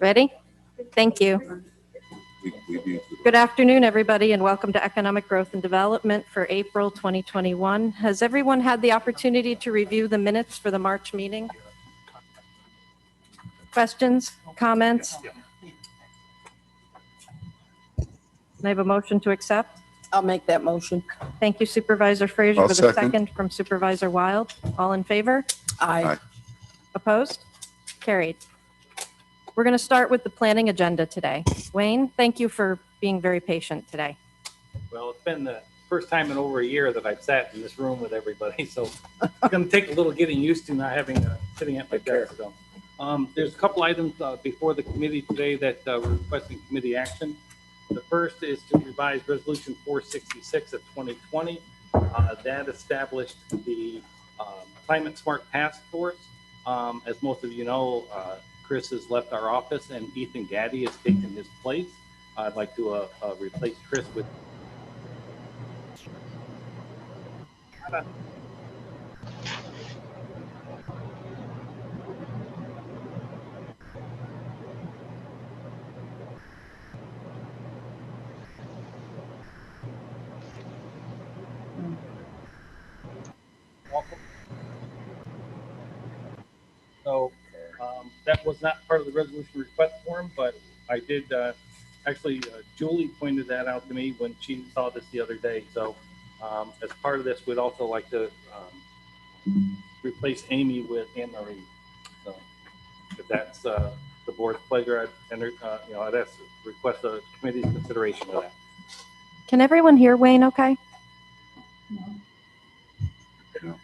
Ready? Thank you. Good afternoon, everybody, and welcome to Economic Growth and Development for April 2021. Has everyone had the opportunity to review the minutes for the March meeting? Questions, comments? Can I have a motion to accept? I'll make that motion. Thank you, Supervisor Frazier, I'll with a second. second from Supervisor Wild. All in favor? Aye. Opposed? Carried. We're going to start with the planning agenda today. Wayne, thank you for being very patient today. Well, it's been the first time in over a year that I've sat in this room with everybody, so it's going to take a little getting used to not having sitting at my desk. So, there's a couple items before the committee today that we're requesting committee action. The first is to revise Resolution 466 of 2020. That established the Climate Smart Task Force. As most of you know, Chris has left our office and Ethan Gaddy has taken his place. I'd like to replace Chris with welcome. So that was not part of the resolution request form, but I did actually, Julie pointed that out to me when she saw this the other day. So as part of this, we'd also like to replace Amy with Anne Marie. So if that's the board's pleasure, I'd ask to request a committee's consideration of that. Can everyone hear Wayne okay?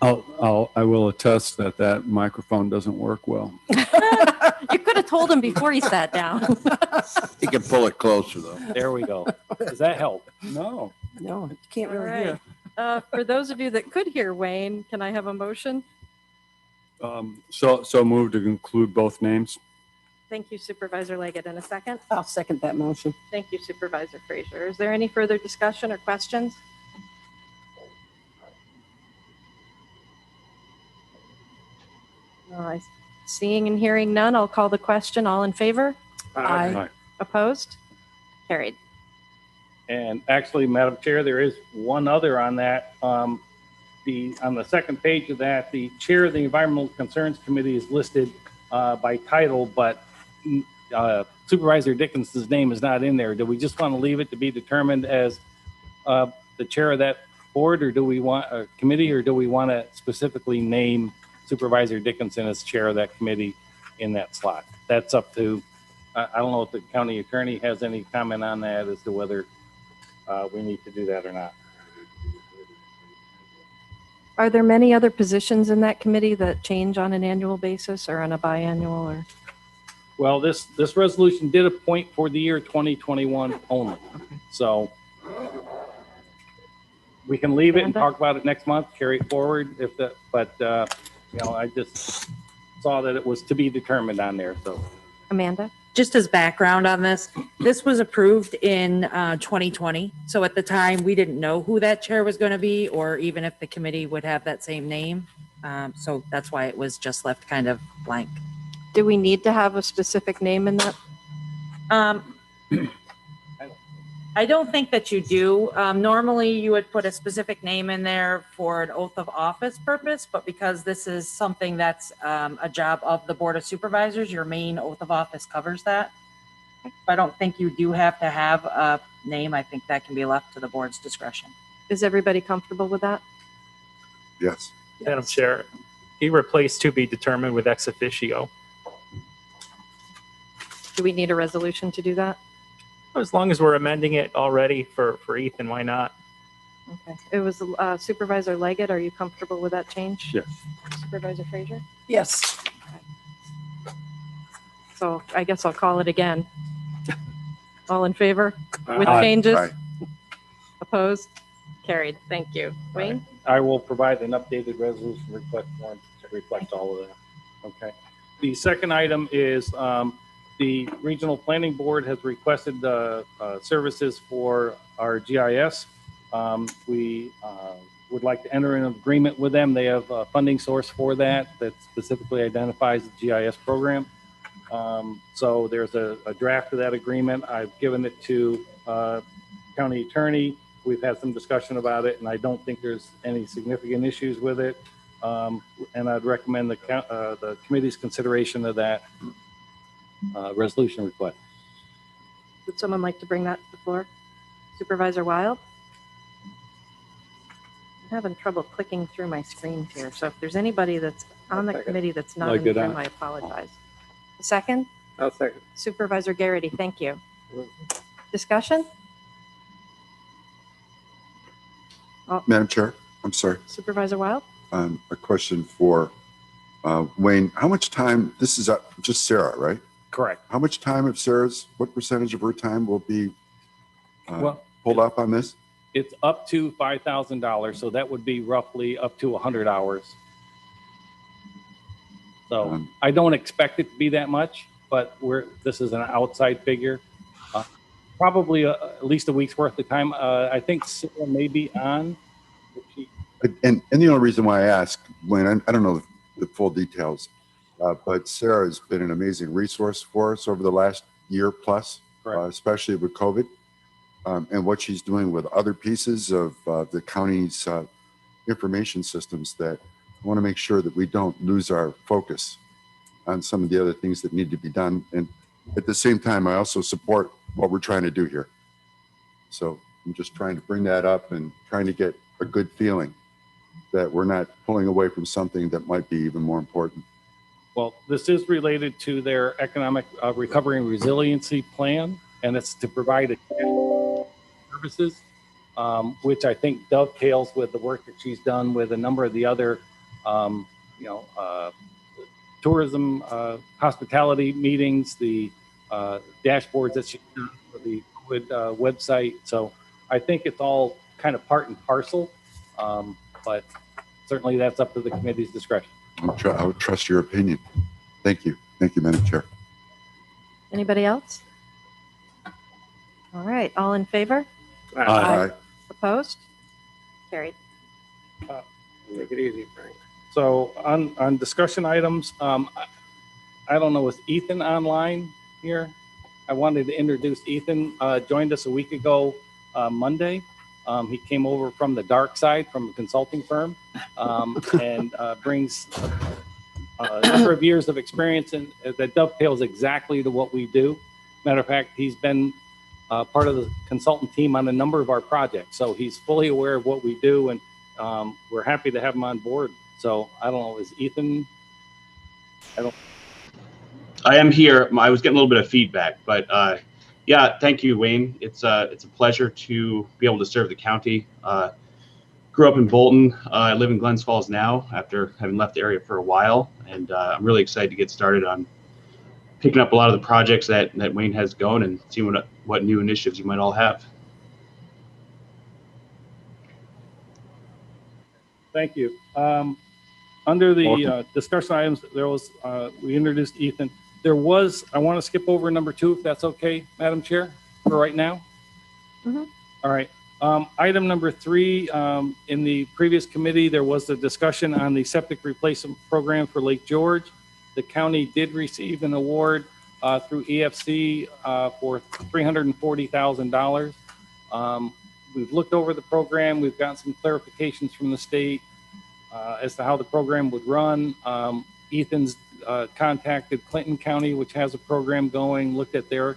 I will attest that that microphone doesn't work well. You could have told him before he sat down. You can pull it closer though. There we go. Does that help? No. No, you can't All really right. hear. For those of you that could hear Wayne, can I have a motion? So move to include both names. Thank you, Supervisor Leggett. In a second. I'll second that motion. Thank you, Supervisor Frazier. Is there any further discussion or questions? Seeing and hearing none, I'll call the question. All in favor? Aye. Opposed? Carried. And actually, Madam Chair, there is one other on that. On the second page of that, the chair of the Environmental Concerns Committee is listed by title, but Supervisor Dickinson's name is not in there. Do we just want to leave it to be determined as the chair of that board, or do we want a committee, or do we want to specifically name Supervisor Dickinson as chair of that committee in that slot? That's up to, I don't know if the county attorney has any comment on that as to whether we need to do that or not. Are there many other positions in that committee that change on an annual basis or on a biannual? Or? Well, this resolution did appoint for the year 2021 only. So we can leave it and talk about it next month, carry it forward if that, but I just saw that it was to be determined on there. So Amanda? Just as background on this was approved in 2020. So at the time, we didn't know who that chair was going to be, or even if the committee would have that same name. So that's why it was just left kind of blank. Do we need to have a specific name in that? I don't think that you do. Normally, you would put a specific name in there for an oath of office purpose, but because this is something that's a job of the Board of Supervisors, your main oath of office covers that. I don't think you do have to have a name. I think that can be left to the board's discretion. Is everybody comfortable with that? Yes. Madam Chair, he replaced to be determined with ex officio. Do we need a resolution to do that? As long as we're amending it already for Ethan, why not? Okay. It was Supervisor Leggett. Are you comfortable with that change? Yes. Supervisor Frazier? Yes. So I guess I'll call it again. All in favor with Aye. changes? Aye. Opposed? Carried. Thank you. Wayne? I will provide an updated resolution request form to reflect all of that. Okay. The second item is the Regional Planning Board has requested services for our GIS. We would like to enter an agreement with them. They have a funding source for that specifically identifies the GIS program. So there's a draft of that agreement. I've given it to county attorney. We've had some discussion about it, and I don't think there's any significant issues with it. And I'd recommend the committee's consideration of that resolution request. Would someone like to bring that to the floor? Supervisor Wild? I'm having trouble clicking through my screen here, so if there's anybody that's on the committee that's not in the room, I apologize. A second? I'll second. Supervisor Garrity, thank you. Discussion? Madam Chair, I'm sorry. Supervisor Wild? A question for Wayne. How much time, this is just Sarah, right? Correct. How much time of Sarah's, what percentage of her time will be pulled up on this? It's up to $5,000, so that would be roughly up to 100 hours. So I don't expect it to be that much, but this is an outside figure. Probably at least a week's worth of time. I think Sarah may be on. And the only reason why I ask, Wayne, I don't know the full details, but Sarah has been an amazing resource for us over the last year plus, especially with COVID, and what she's doing with other pieces of the county's information systems, that I want to make sure that we don't lose our focus on some of the other things that need to be done. And at the same time, I also support what we're trying to do here. So I'm just trying to bring that up and trying to get a good feeling that we're not pulling away from something that might be even more important. Well, this is related to their economic recovery and resiliency plan, and it's to provide services, which I think dovetails with the work that she's done with a number of the other, tourism, hospitality meetings, the dashboards that she's done for the COVID website. So I think it's all kind of part and parcel, but certainly that's up to the committee's discretion. I would trust your opinion. Thank you. Thank you, Madam Chair. Anybody else? All right, all in favor? Aye. Opposed? Carried. Make it easy, Frank. So on discussion items, I don't know, is Ethan online here? I wanted to introduce Ethan, joined us a week ago, Monday. He came over from the dark side from a consulting firm, and brings a number of years of experience that dovetails exactly to what we do. Matter of fact, he's been part of the consultant team on a number of our projects. So he's fully aware of what we do, and we're happy to have him on board. So I don't know, is Ethan? I am here. I was getting a little bit of feedback, but yeah, thank you, Wayne. It's a pleasure to be able to serve the county. Grew up in Bolton. I live in Glens Falls now after having left the area for a while, and I'm really excited to get started on picking up a lot of the projects that Wayne has going and seeing what new initiatives you might all have. Thank you. Under the discussion items, there was we introduced Ethan. There was, I want to skip over number 2, if that's okay, Madam Chair, for right now. Mm-hmm. All right. Item number 3, in the previous committee, there was a discussion on the septic replacement program for Lake George. The county did receive an award through EFC for $340,000. We've looked over the program. We've gotten some clarifications from the state as to how the program would run. Ethan's contacted Clinton County, which has a program going, looked at their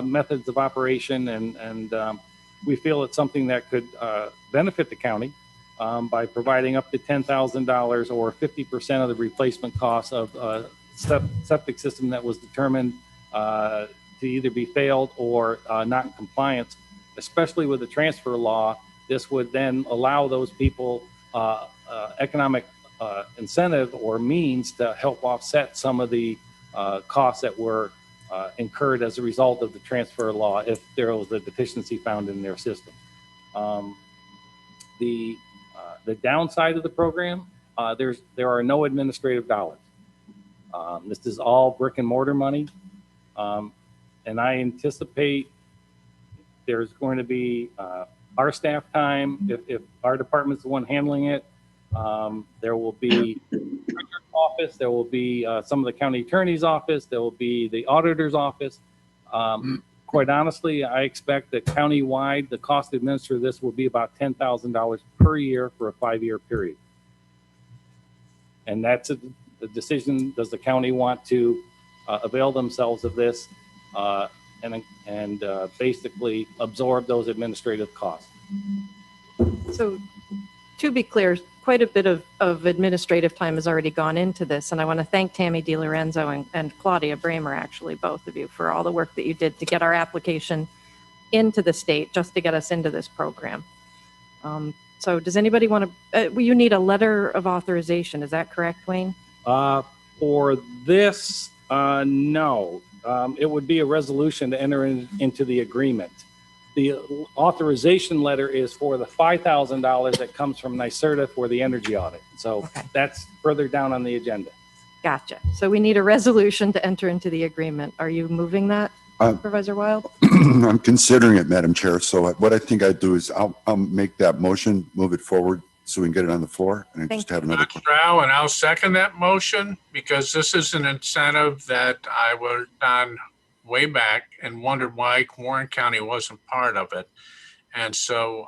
methods of operation, and we feel it's something that could benefit the county by providing up to $10,000 or 50% of the replacement cost of a septic system that was determined to either be failed or not in compliance. Especially with the transfer law, this would then allow those people economic incentive or means to help offset some of the costs that were incurred as a result of the transfer law if there was a deficiency found in their system. The downside of the program, there are no administrative dollars. This is all brick and mortar money, and I anticipate there's going to be our staff time, if our department's the one handling it. There will be office, there will be some of the county attorney's office, there will be the auditor's office. Quite honestly, I expect that countywide, the cost to administer this will be about $10,000 per year for a 5-year period. And that's the decision. Does the county want to avail themselves of this and basically absorb those administrative costs? So to be clear, quite a bit of administrative time has already gone into this. And I want to thank Tammy DiLorenzo and Claudia Bramer, actually, both of you, for all the work that you did to get our application into the state just to get us into this program. So does anybody want to, you need a letter of authorization. Is that correct, Wayne? For this, no. It would be a resolution to enter into the agreement. The authorization letter is for the $5,000 that comes from NYSERDA for the energy audit. So that's further down on the agenda. Gotcha. So we need a resolution to enter into the agreement. Are you moving that, Supervisor Wild? I'm considering it, Madam Chair. So what I think I'd do is I'll make that motion, move it forward so we can get it on the floor. And I just have another question. And I'll second that motion because this is an incentive that I worked on way back and wondered why Warren County wasn't part of it. And so,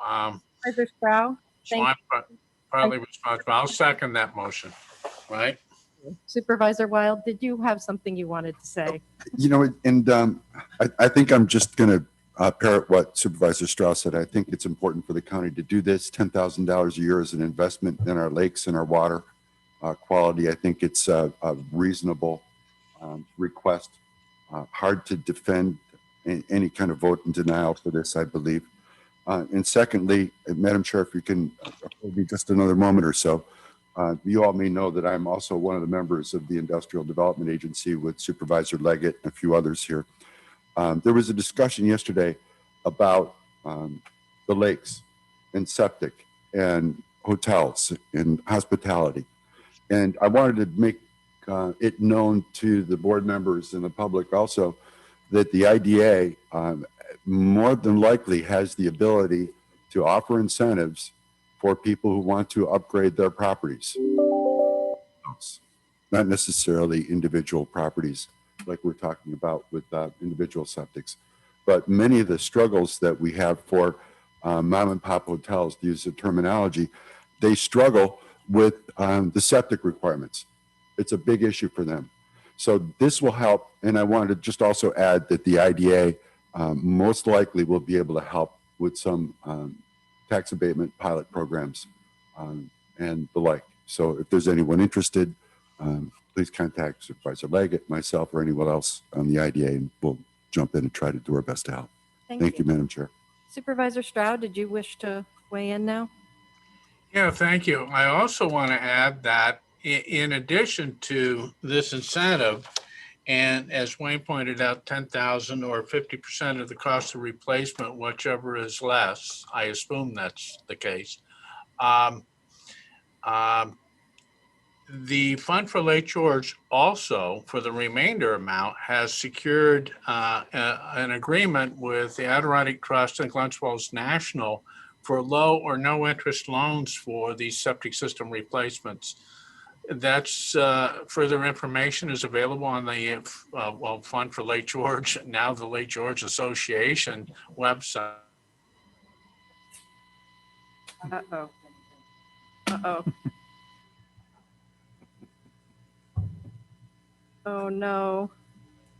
Supervisor Strow? so I'm probably responsible. I'll second that motion, right? Supervisor Wild, did you have something you wanted to say? You know, and I think I'm just going to parrot what Supervisor Strauss said. I think it's important for the county to do this. $10,000 a year is an investment in our lakes and our water quality. I think it's a reasonable request. Hard to defend any kind of vote in denial for this, I believe. And secondly, Madam Chair, if you can hold me just another moment or so, you all may know that I'm also one of the members of the Industrial Development Agency with Supervisor Leggett and a few others here. There was a discussion yesterday about the lakes and septic and hotels and hospitality. And I wanted to make it known to the board members and the public also that the IDA more than likely has the ability to offer incentives for people who want to upgrade their properties. Not necessarily individual properties like we're talking about with individual septics, but many of the struggles that we have for mom and pop hotels, to use the terminology, they struggle with the septic requirements. It's a big issue for them. So this will help. And I wanted to just also add that the IDA most likely will be able to help with some tax abatement pilot programs and the like. So if there's anyone interested, please contact Supervisor Leggett, myself, or anyone else on the IDA, and we'll jump in and try to do our best to help. Thank you, Madam Chair. Supervisor Stroud, did you wish to weigh in now? Yeah, thank you. I also want to add that in addition to this incentive, and as Wayne pointed out, 10,000 or 50% of the cost of replacement, whichever is less, I assume that's the case. The Fund for Lake George also, for the remainder amount, has secured an agreement with the Adirondack Trust and Glens Falls National for low or no interest loans for these septic system replacements. That's further information is available on the Fund for Lake George, now the Lake George Association website. Uh-oh. Uh-oh. Oh, no.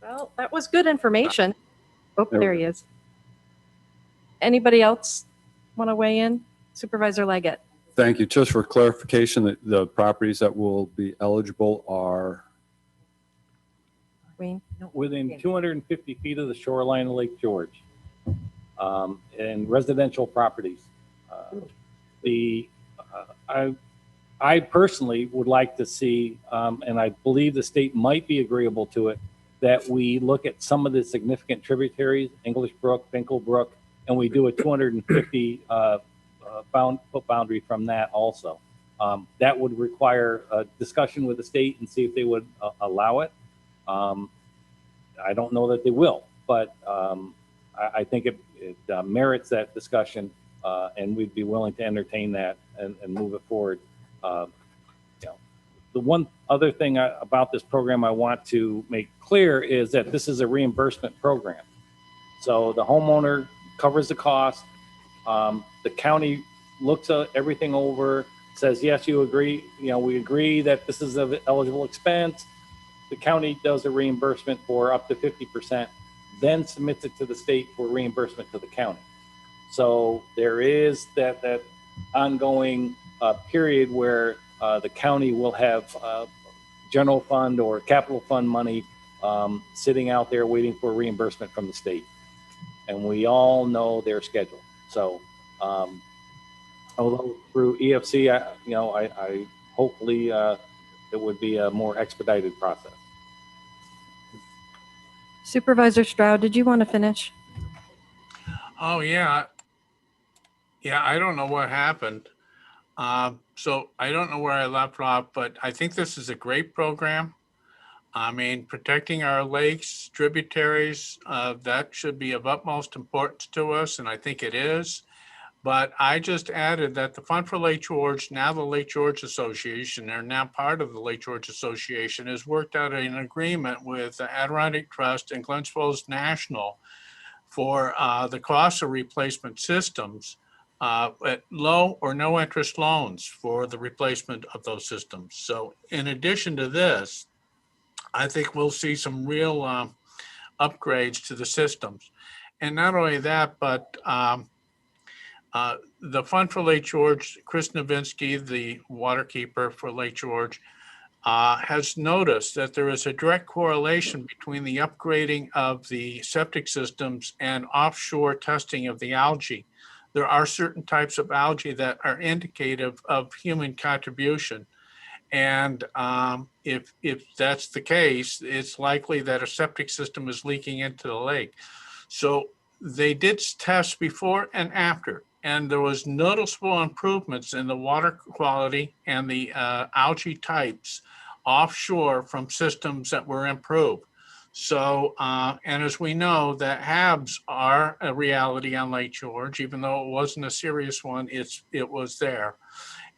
Well, that was good information. Oh, there he is. Anybody else want to weigh in? Supervisor Leggett. Thank you. Just for clarification, the properties that will be eligible are Wayne? Within 250 feet of the shoreline of Lake George, and residential properties. I personally would like to see, and I believe the state might be agreeable to it, that we look at some of the significant tributaries, English Brook, Finkel Brook, and we do a 250 foot boundary from that also. That would require a discussion with the state and see if they would allow it. I don't know that they will, but I think it merits that discussion and we'd be willing to entertain that and move it forward. The one other thing about this program I want to make clear is that this is a reimbursement program. So the homeowner covers the cost. The county looks at everything over, says, yes, you agree. We agree that this is an eligible expense. The county does a reimbursement for up to 50%, then submits it to the state for reimbursement to the county. So there is that ongoing period where the county will have general fund or capital fund money sitting out there waiting for reimbursement from the state. And we all know their schedule. So although through EFC, I hopefully it would be a more expedited process. Supervisor Stroud, did you want to finish? Oh, yeah. Yeah, I don't know what happened. So I don't know where I left off, but I think this is a great program. I mean, protecting our lakes, tributaries, that should be of utmost importance to us, and I think it is. But I just added that the Fund for Lake George, now the Lake George Association, they're now part of the Lake George Association, has worked out an agreement with the Adirondack Trust and Glens Falls National for the cost of replacement systems at low or no interest loans for the replacement of those systems. So in addition to this, I think we'll see some real upgrades to the systems. And not only that, but the Fund for Lake George, Chris Novinsky, the waterkeeper for Lake George, has noticed that there is a direct correlation between the upgrading of the septic systems and offshore testing of the algae. There are certain types of algae that are indicative of human contribution. And if that's the case, it's likely that a septic system is leaking into the lake. So they did tests before and after, and there was noticeable improvements in the water quality and the algae types offshore from systems that were improved. So, and as we know, that HABs are a reality on Lake George, even though it wasn't a serious one, it was there.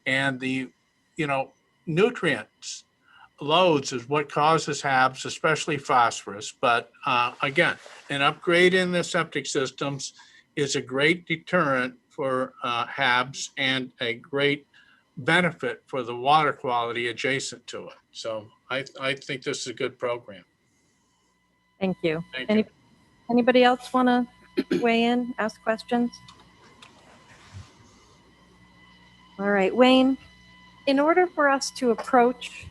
And the, nutrients loads is what causes HABs, especially phosphorus. But again, an upgrade in the septic systems is a great deterrent for HABs and a great benefit for the water quality adjacent to it. So I think this is a good program. Thank you. Thank you. Anybody else want to weigh in, ask questions? All right, Wayne, in order for us to approach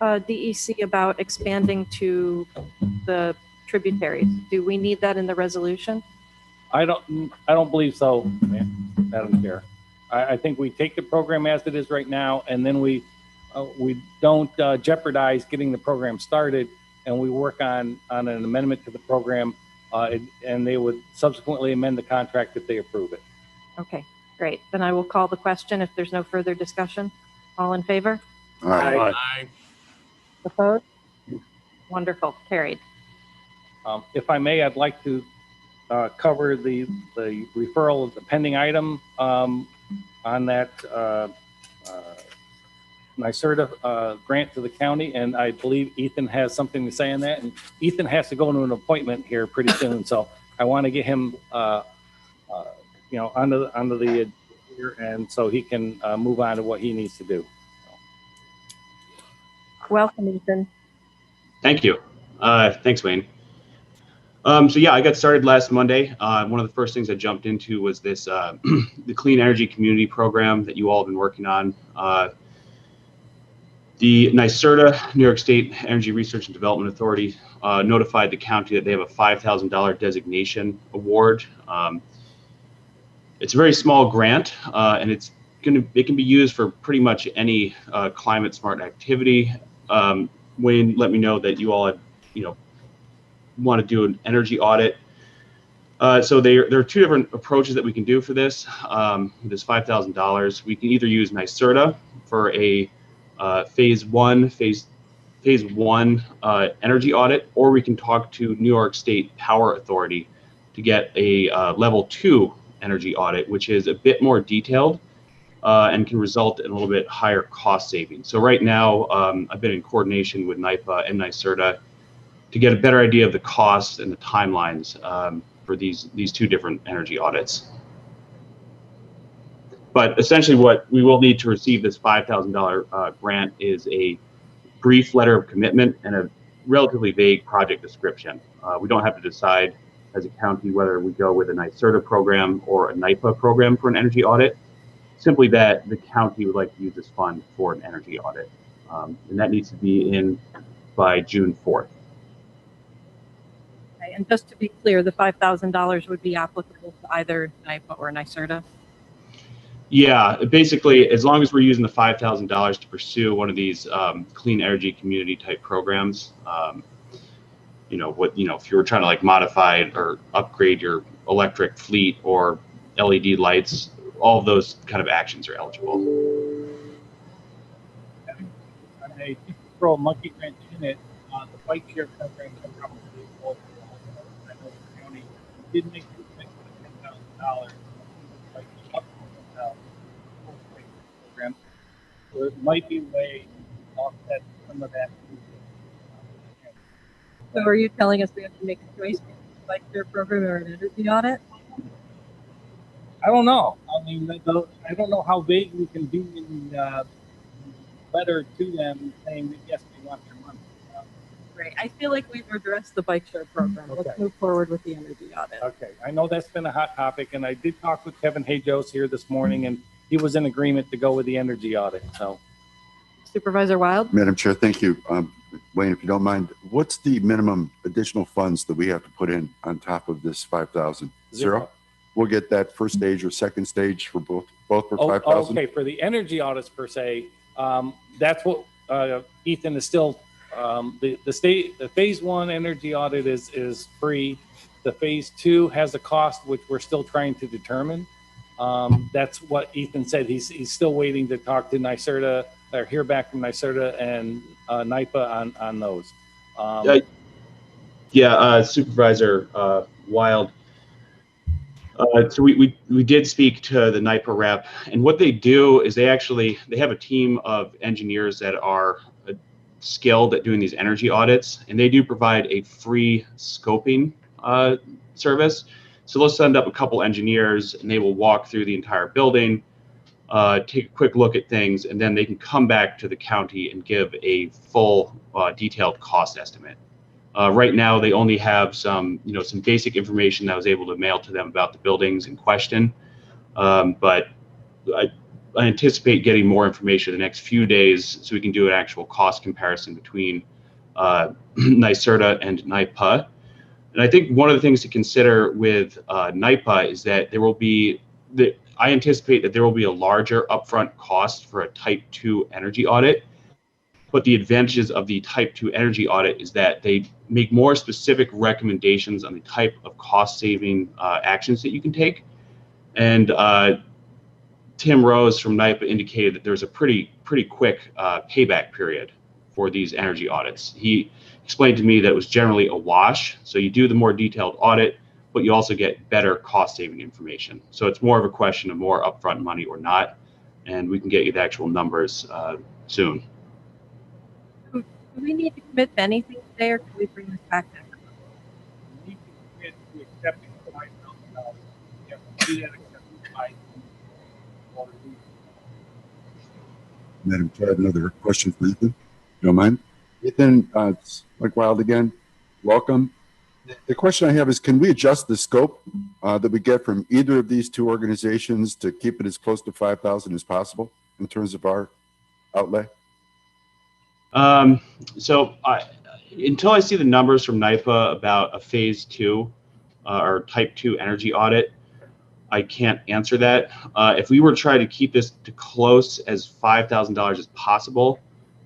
DEC about expanding to the tributaries, do we need that in the resolution? I don't believe so, Madam Chair. I think we take the program as it is right now, and then we don't jeopardize getting the program started, and we work on an amendment to the program, and they would subsequently amend the contract if they approve it. Okay, great. Then I will call the question if there's no further discussion. All in favor? Aye. Aye. Opposed? Wonderful, carried. If I may, I'd like to cover the referral of the pending item on that NYSERDA grant to the county, and I believe Ethan has something to say on that. And Ethan has to go to an appointment here pretty soon, so I want to get him, onto the here, and so he can move on to what he needs to do. Welcome, Ethan. Thank you. Thanks, Wayne. So yeah, I got started last Monday. One of the first things I jumped into was this, the Clean Energy Community Program that you all have been working on. The NYSERDA, New York State Energy Research and Development Authority, notified the county that they have a $5,000 designation award. It's a very small grant, and it can be used for pretty much any climate smart activity. Wayne let me know that you all had, want to do an energy audit. So there are two different approaches that we can do for this. This $5,000, we can either use NYSERDA for a phase one energy audit, or we can talk to New York State Power Authority to get a level 2 energy audit, which is a bit more detailed and can result in a little bit higher cost savings. So right now, I've been in coordination with NYPA and NYSERDA to get a better idea of the costs and the timelines for these two different energy audits. But essentially what we will need to receive this $5,000 grant is a brief letter of commitment and a relatively vague project description. We don't have to decide as a county whether we go with a NYSERDA program or a NYPA program for an energy audit. Simply that the county would like to use this fund for an energy audit. And that needs to be in by June 4th. Okay, and just to be clear, the $5,000 would be applicable to either NYPA or NYSERDA? Yeah, basically, as long as we're using the $5,000 to pursue one of these clean energy community type programs, if you were trying to like modify or upgrade your electric fleet or LED lights, all of those kind of actions are eligible. I throw a monkey wrench in it. The bike share program can probably fall through. I know the county did make a commitment of $10,000. Like up to $10,000 program. So it might be a way to offset some of that. So are you telling us we have to make a choice between a bike share program or an energy audit? I don't know. I mean, I don't know how vague we can be in the letter to them saying that yes, we want their money. Great. I feel like we've addressed the bike share program. Okay. Let's move forward with the energy audit. Okay, I know that's been a hot topic, and I did talk with Kevin Hayjos here this morning, and he was in agreement to go with the energy audit. So, Supervisor Wild? Madam Chair, thank you. Wayne, if you don't mind, what's the minimum additional funds that we have to put in on top of this 5,000? Zero? We'll get that first stage or second stage for both for 5,000? Okay, for the energy audits per se, that's what Ethan is still, the phase one energy audit is free. The phase two has a cost, which we're still trying to determine. That's what Ethan said. He's still waiting to talk to NYSERDA or hear back from NYSERDA and NYPA on those. Supervisor Wild. So we did speak to the NYPA rep, and what they do is they have a team of engineers that are skilled at doing these energy audits, and they do provide a free scoping service. So they'll send up a couple engineers, and they will walk through the entire building, take a quick look at things, and then they can come back to the county and give a full detailed cost estimate. Right now, they only have some basic information that I was able to mail to them about the buildings in question. But I anticipate getting more information in the next few days so we can do an actual cost comparison between NYSERDA and NYPA. And I think one of the things to consider with NYPA is that I anticipate that there will be a larger upfront cost for a type 2 energy audit. But the advantages of the type 2 energy audit is that they make more specific recommendations on the type of cost saving actions that you can take. And Tim Rose from NYPA indicated that there's a pretty quick payback period for these energy audits. He explained to me that it was generally a wash. So you do the more detailed audit, but you also get better cost saving information. So it's more of a question of more upfront money or not. And we can get you the actual numbers soon. Do we need to commit to anything today, or can we bring this back next month? We need to commit to accepting $5,000. We have to do that accepting $5,000. Madam Chair, I have another question for Ethan. You don't mind? Ethan, it's Mike Wild again. Welcome. The question I have is, can we adjust the scope that we get from either of these two organizations to keep it as close to 5,000 as possible in terms of our outlay? So until I see the numbers from NYPA about a phase 2 or type 2 energy audit, I can't answer that. If we were to try to keep this to close as $5,000 as possible,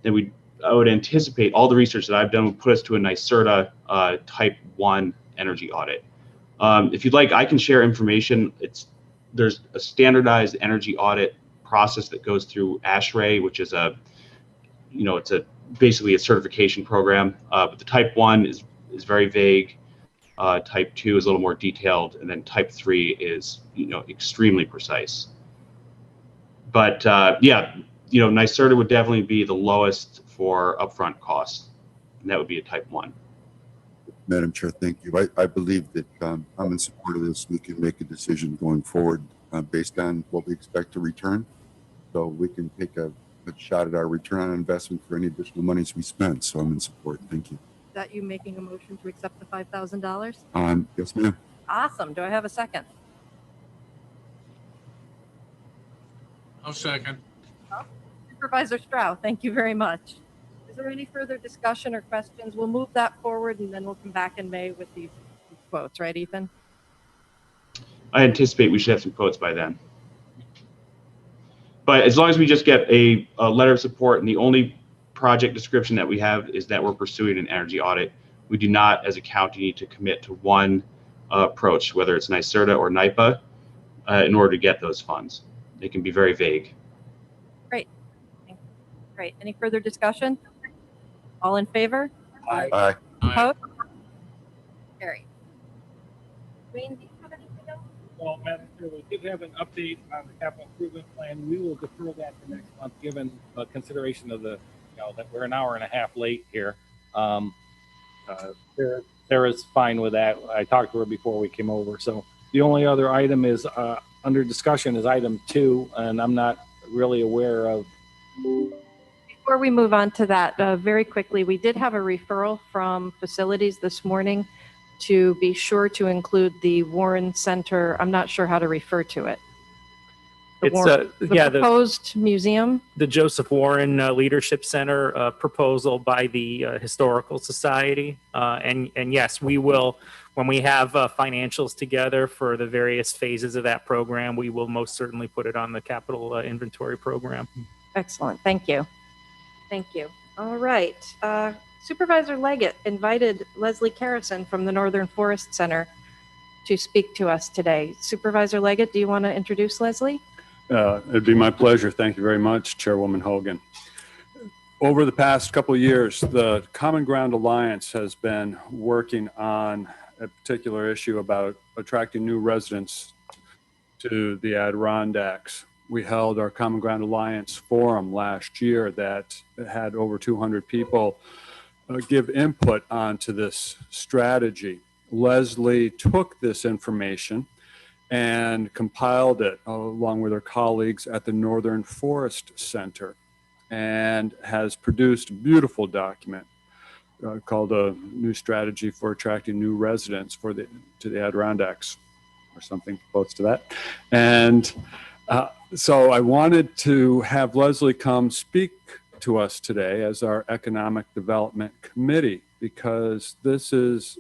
then I would anticipate all the research that I've done would put us to a NYSERDA type 1 energy audit. If you'd like, I can share information. There's a standardized energy audit process that goes through ASHRAE, which is basically a certification program, but the type 1 is very vague. Type 2 is a little more detailed, and then Type 3 is, extremely precise. But yeah, NYSERDA would definitely be the lowest for upfront costs, and that would be a Type 1. Madam Chair, thank you. I believe that I'm in support of this. We can make a decision going forward based on what we expect to return. So we can take a shot at our return on investment for any additional monies we spend. So I'm in support. Thank you. Is that you making a motion to accept the $5,000? Yes, ma'am. Awesome. Do I have a second? I'll second. Supervisor Stroud, thank you very much. Is there any further discussion or questions? We'll move that forward and then we'll come back in May with these quotes, right, Ethan? I anticipate we should have some quotes by then. But as long as we just get a letter of support, and the only project description that we have is that we're pursuing an energy audit, we do not, as a county, need to commit to one approach, whether it's NYSERDA or NYPA, in order to get those funds. They can be very vague. Great. Great. Any further discussion? All in favor? Aye. Opposed? Carried. Wayne, do you have anything else? Well, Madam Chair, we did have an update on the capital improvement plan. We will defer that to next month, given consideration of the, that we're an hour and a half late here. Sarah's fine with that. I talked to her before we came over. So the only other item is under discussion is item 2, and I'm not really aware of. Before we move on to that, very quickly, we did have a referral from facilities this morning to be sure to include the Warren Center. I'm not sure how to refer to it. The proposed museum. The Joseph Warren Leadership Center proposal by the Historical Society. And yes, we will, when we have financials together for the various phases of that program, we will most certainly put it on the capital inventory program. Excellent. Thank you. Thank you. All right. Supervisor Leggett invited Leslie Carrison from the Northern Forest Center to speak to us today. Supervisor Leggett, do you want to introduce Leslie? It'd be my pleasure. Thank you very much, Chairwoman Hogan. Over the past couple of years, the Common Ground Alliance has been working on a particular issue about attracting new residents to the Adirondacks. We held our Common Ground Alliance forum last year that had over 200 people give input onto this strategy. Leslie took this information and compiled it along with her colleagues at the Northern Forest Center and has produced a beautiful document called A New Strategy for Attracting New Residents to the Adirondacks, or something close to that. And so I wanted to have Leslie come speak to us today as our Economic Development Committee, because this is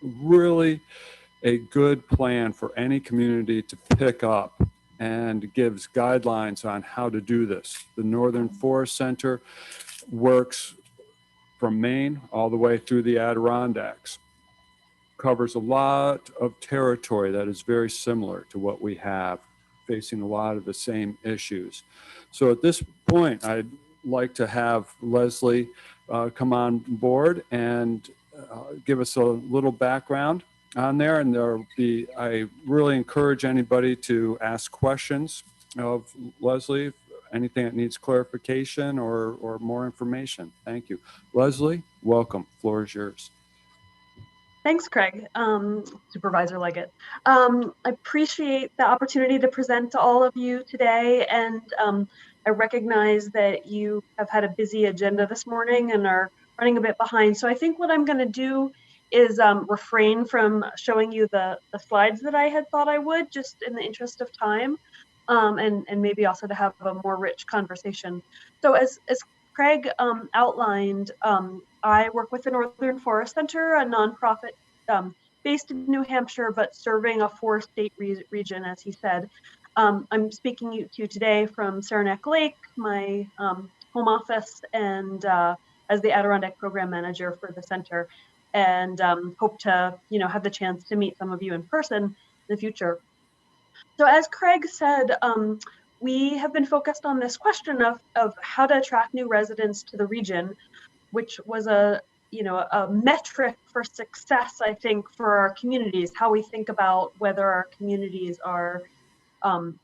really a good plan for any community to pick up and gives guidelines on how to do this. The Northern Forest Center works from Maine all the way through the Adirondacks, covers a lot of territory that is very similar to what we have, facing a lot of the same issues. So at this point, I'd like to have Leslie come on board and give us a little background on there. And I really encourage anybody to ask questions of Leslie, anything that needs clarification or more information. Thank you. Leslie, welcome. Floor is yours. Thanks, Craig. Supervisor Leggett. I appreciate the opportunity to present to all of you today, and I recognize that you have had a busy agenda this morning and are running a bit behind. So I think what I'm going to do is refrain from showing you the slides that I had thought I would, just in the interest of time, and maybe also to have a more rich conversation. So as Craig outlined, I work with the Northern Forest Center, a nonprofit based in New Hampshire, but serving a 4-state region, as he said. I'm speaking to you today from Saranac Lake, my home office, and as the Adirondack Program Manager for the center, and hope to have the chance to meet some of you in person in the future. So as Craig said, we have been focused on this question of how to attract new residents to the region, which was a a metric for success, I think, for our communities, how we think about whether our communities are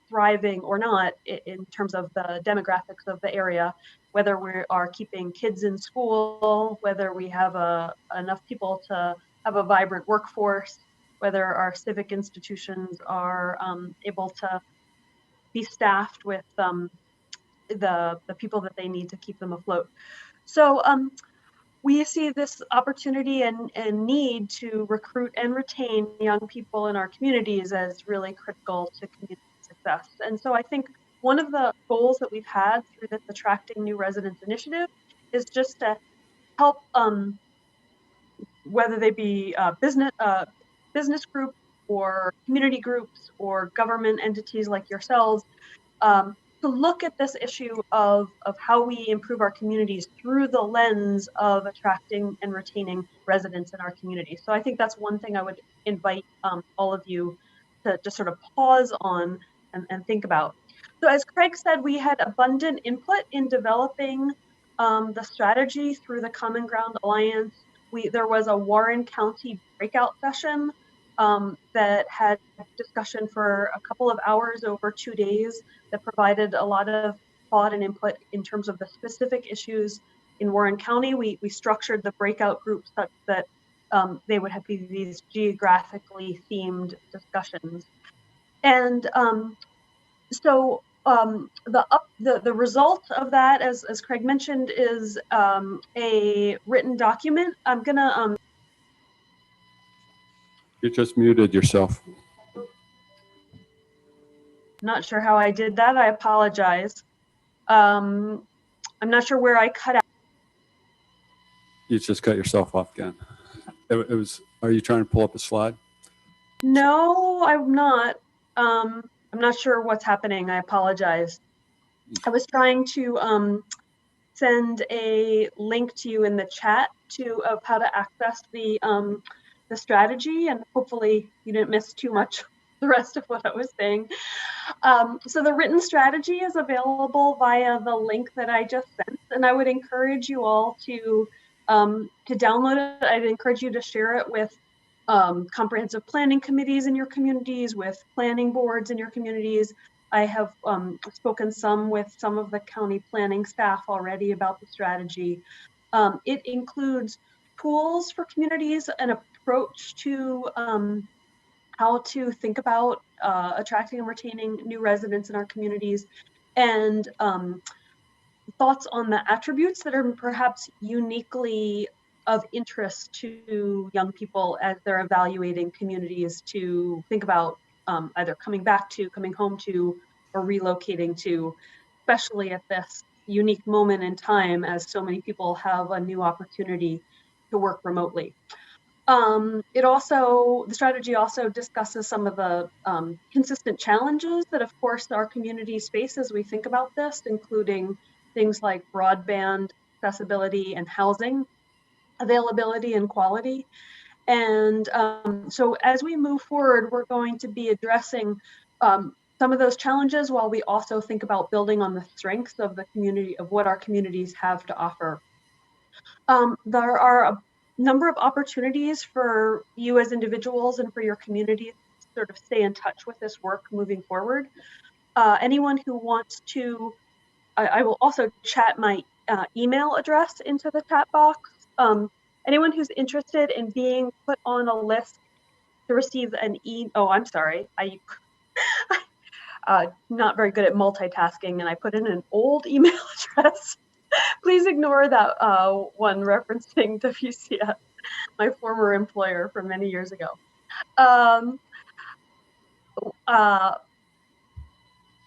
thriving or not in terms of the demographics of the area, whether we are keeping kids in school, whether we have enough people to have a vibrant workforce, whether our civic institutions are able to be staffed with the people that they need to keep them afloat. So we see this opportunity and need to recruit and retain young people in our communities as really critical to community success. And so I think one of the goals that we've had through this Attracting New Residents initiative is just to help, whether they be business groups or community groups or government entities like yourselves, to look at this issue of how we improve our communities through the lens of attracting and retaining residents in our community. So I think that's one thing I would invite all of you to just sort of pause on and think about. So as Craig said, we had abundant input in developing the strategy through the Common Ground Alliance. There was a Warren County breakout session that had discussion for a couple of hours over 2 days that provided a lot of thought and input in terms of the specific issues in Warren County. We structured the breakout groups such that they would have these geographically themed discussions. And so the result of that, as Craig mentioned, is a written document. I'm gonna You just muted yourself. not sure how I did that. I apologize. I'm not sure where I cut out. You just cut yourself off again. It was, are you trying to pull up a slide? No, I'm not. I'm not sure what's happening. I apologize. I was trying to send a link to you in the chat of how to access the strategy, and hopefully you didn't miss too much the rest of what I was saying. So the written strategy is available via the link that I just sent, and I would encourage you all to download it. I'd encourage you to share it with comprehensive planning committees in your communities, with planning boards in your communities. I have spoken with some of the county planning staff already about the strategy. It includes tools for communities, an approach to how to think about attracting and retaining new residents in our communities, and thoughts on the attributes that are perhaps uniquely of interest to young people as they're evaluating communities to think about either coming back to, coming home to, or relocating to, especially at this unique moment in time as so many people have a new opportunity to work remotely. The strategy also discusses some of the consistent challenges that, of course, our communities face as we think about this, including things like broadband accessibility and housing availability and quality. And so as we move forward, we're going to be addressing some of those challenges while we also think about building on the strengths of the community, of what our communities have to offer. There are a number of opportunities for you as individuals and for your community to sort of stay in touch with this work moving forward. Anyone who wants to, I will also chat my email address into the chat box. Anyone who's interested in being put on a list to receive an I'm sorry, I not very good at multitasking, and I put in an old email address. Please ignore that one referencing WCS, my former employer from many years ago.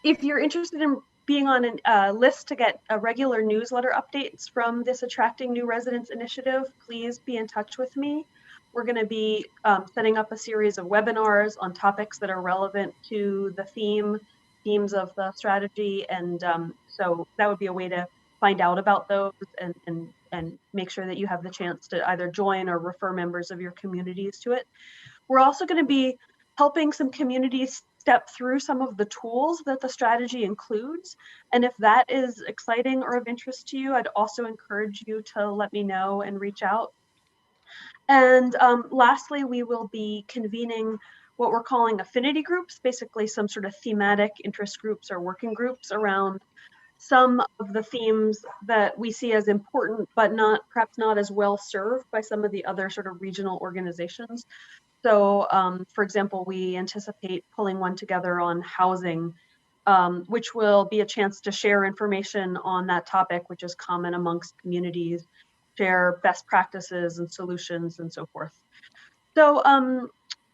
If you're interested in being on a list to get regular newsletter updates from this Attracting New Residents initiative, please be in touch with me. We're going to be setting up a series of webinars on topics that are relevant to the themes of the strategy, and so that would be a way to find out about those and make sure that you have the chance to either join or refer members of your communities to it. We're also going to be helping some communities step through some of the tools that the strategy includes. And if that is exciting or of interest to you, I'd also encourage you to let me know and reach out. And lastly, we will be convening what we're calling affinity groups, basically some sort of thematic interest groups or working groups around some of the themes that we see as important, but perhaps not as well served by some of the other sort of regional organizations. So, for example, we anticipate pulling one together on housing, which will be a chance to share information on that topic, which is common amongst communities, share best practices and solutions and so forth. So,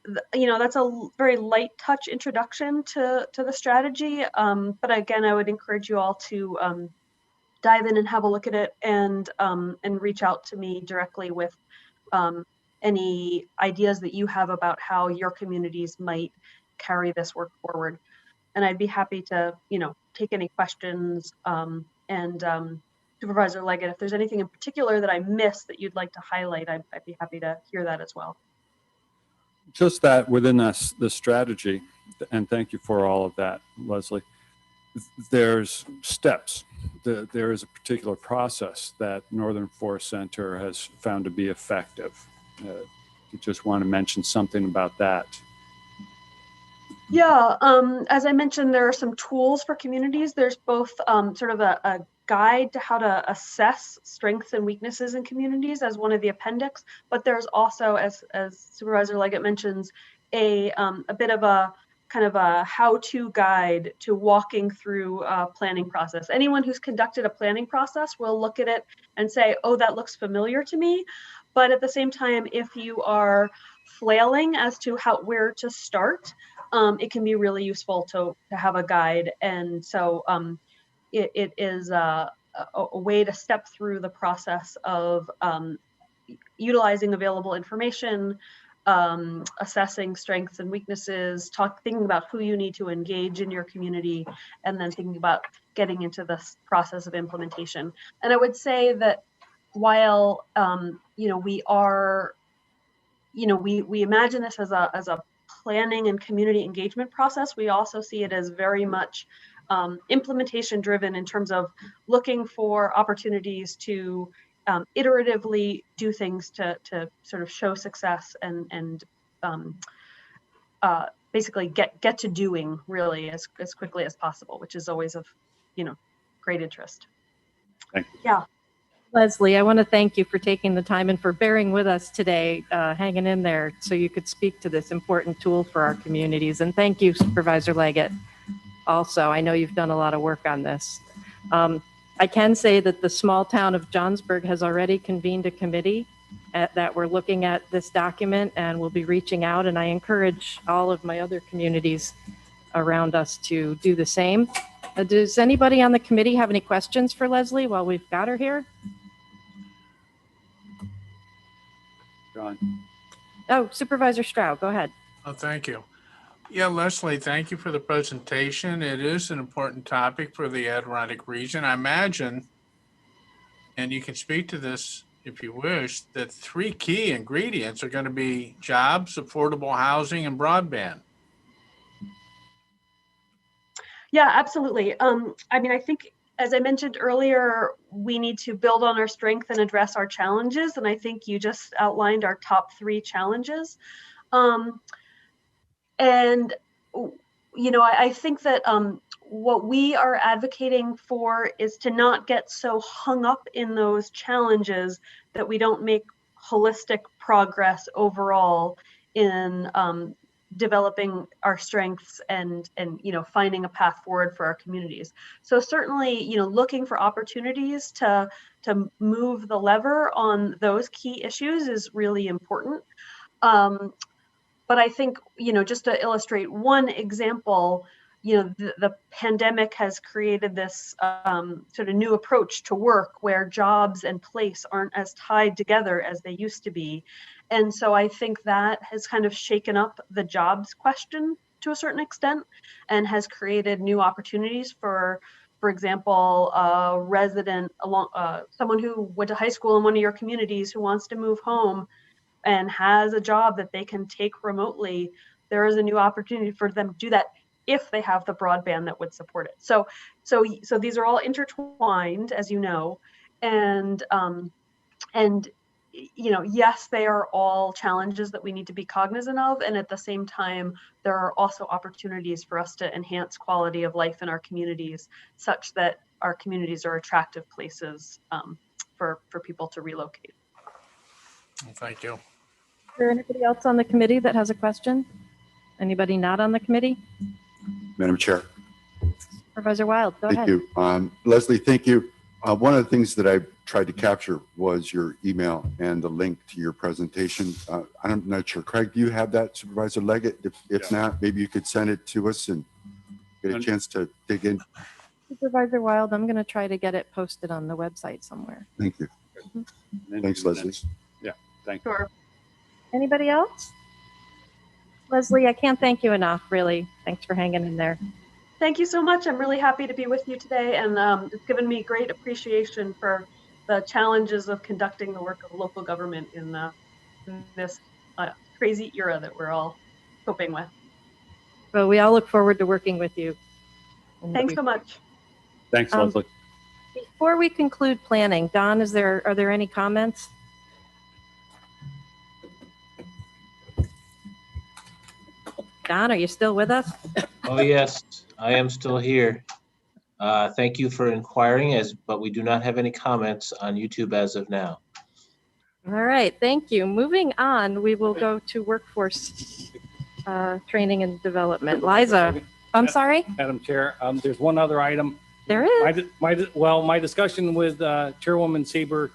that's a very light touch introduction to the strategy. But again, I would encourage you all to dive in and have a look at it and reach out to me directly with any ideas that you have about how your communities might carry this work forward. And I'd be happy to, take any questions. Supervisor Leggett, if there's anything in particular that I missed that you'd like to highlight, I'd be happy to hear that as well. Just that within the strategy, and thank you for all of that, Leslie, there's steps. There is a particular process that Northern Forest Center has found to be effective. You just want to mention something about that. Yeah, as I mentioned, there are some tools for communities. There's both sort of a guide to how to assess strengths and weaknesses in communities as one of the appendix, but there's also, as Supervisor Leggett mentions, a bit of a kind of a how-to guide to walking through a planning process. Anyone who's conducted a planning process will look at it and say, oh, that looks familiar to me. But at the same time, if you are flailing as to where to start, it can be really useful to have a guide. And so it is a way to step through the process of utilizing available information, assessing strengths and weaknesses, thinking about who you need to engage in your community, and then thinking about getting into this process of implementation. And I would say that while we are, we imagine this as a planning and community engagement process, we also see it as very much implementation driven in terms of looking for opportunities to iteratively do things to sort of show success and basically get to doing really as quickly as possible, which is always of great interest. Thank you. Yeah. Leslie, I want to thank you for taking the time and for bearing with us today, hanging in there so you could speak to this important tool for our communities. And thank you, Supervisor Leggett. Also, I know you've done a lot of work on this. I can say that the small town of Johnsburg has already convened a committee that we're looking at this document, and we'll be reaching out. And I encourage all of my other communities around us to do the same. Does anybody on the committee have any questions for Leslie while we've got her here? John. Oh, Supervisor Stroud, go ahead. Oh, thank you. Yeah, Leslie, thank you for the presentation. It is an important topic for the Adirondack region. I imagine, and you can speak to this if you wish, that 3 key ingredients are going to be jobs, affordable housing, and broadband. Yeah, absolutely. I mean, I think, as I mentioned earlier, we need to build on our strength and address our challenges. And I think you just outlined our top 3 challenges. I think that what we are advocating for is to not get so hung up in those challenges that we don't make holistic progress overall in developing our strengths and finding a path forward for our communities. So certainly, looking for opportunities to move the lever on those key issues is really important. But I think, just to illustrate one example, the pandemic has created this sort of new approach to work where jobs and place aren't as tied together as they used to be. And so I think that has kind of shaken up the jobs question to a certain extent and has created new opportunities for example, a resident, someone who went to high school in one of your communities who wants to move home and has a job that they can take remotely. There is a new opportunity for them to do that if they have the broadband that would support it. So these are all intertwined, as you know, and yes, they are all challenges that we need to be cognizant of. And at the same time, there are also opportunities for us to enhance quality of life in our communities such that our communities are attractive places for people to relocate. Thank you. Is there anybody else on the committee that has a question? Anybody not on the committee? Madam Chair. Supervisor Wild, go Thank ahead. you. Leslie, thank you. One of the things that I tried to capture was your email and the link to your presentation. I'm not sure. Craig, do you have that, Supervisor Leggett? If not, maybe you could send it to us and get a chance to dig in. Supervisor Wild, I'm going to try to get it posted on the website somewhere. Thank you. Thanks, Leslie. Yeah, thank you. Sure. Anybody else? Leslie, I can't thank you enough, really. Thanks for hanging in there. Thank you so much. I'm really happy to be with you today, and it's given me great appreciation for the challenges of conducting the work of local government in this crazy era that we're all coping with. Well, we all look forward to working with you. Thanks so much. Thanks, Leslie. Before we conclude planning, Don, are there any comments? Don, are you still with us? Oh, yes, I am still here. Thank you for inquiring, but we do not have any comments on YouTube as of now. All right, thank you. Moving on, we will go to workforce training and development. Liza, I'm sorry? Madam Chair, there's one other item. There is? My discussion with Chairwoman Sieber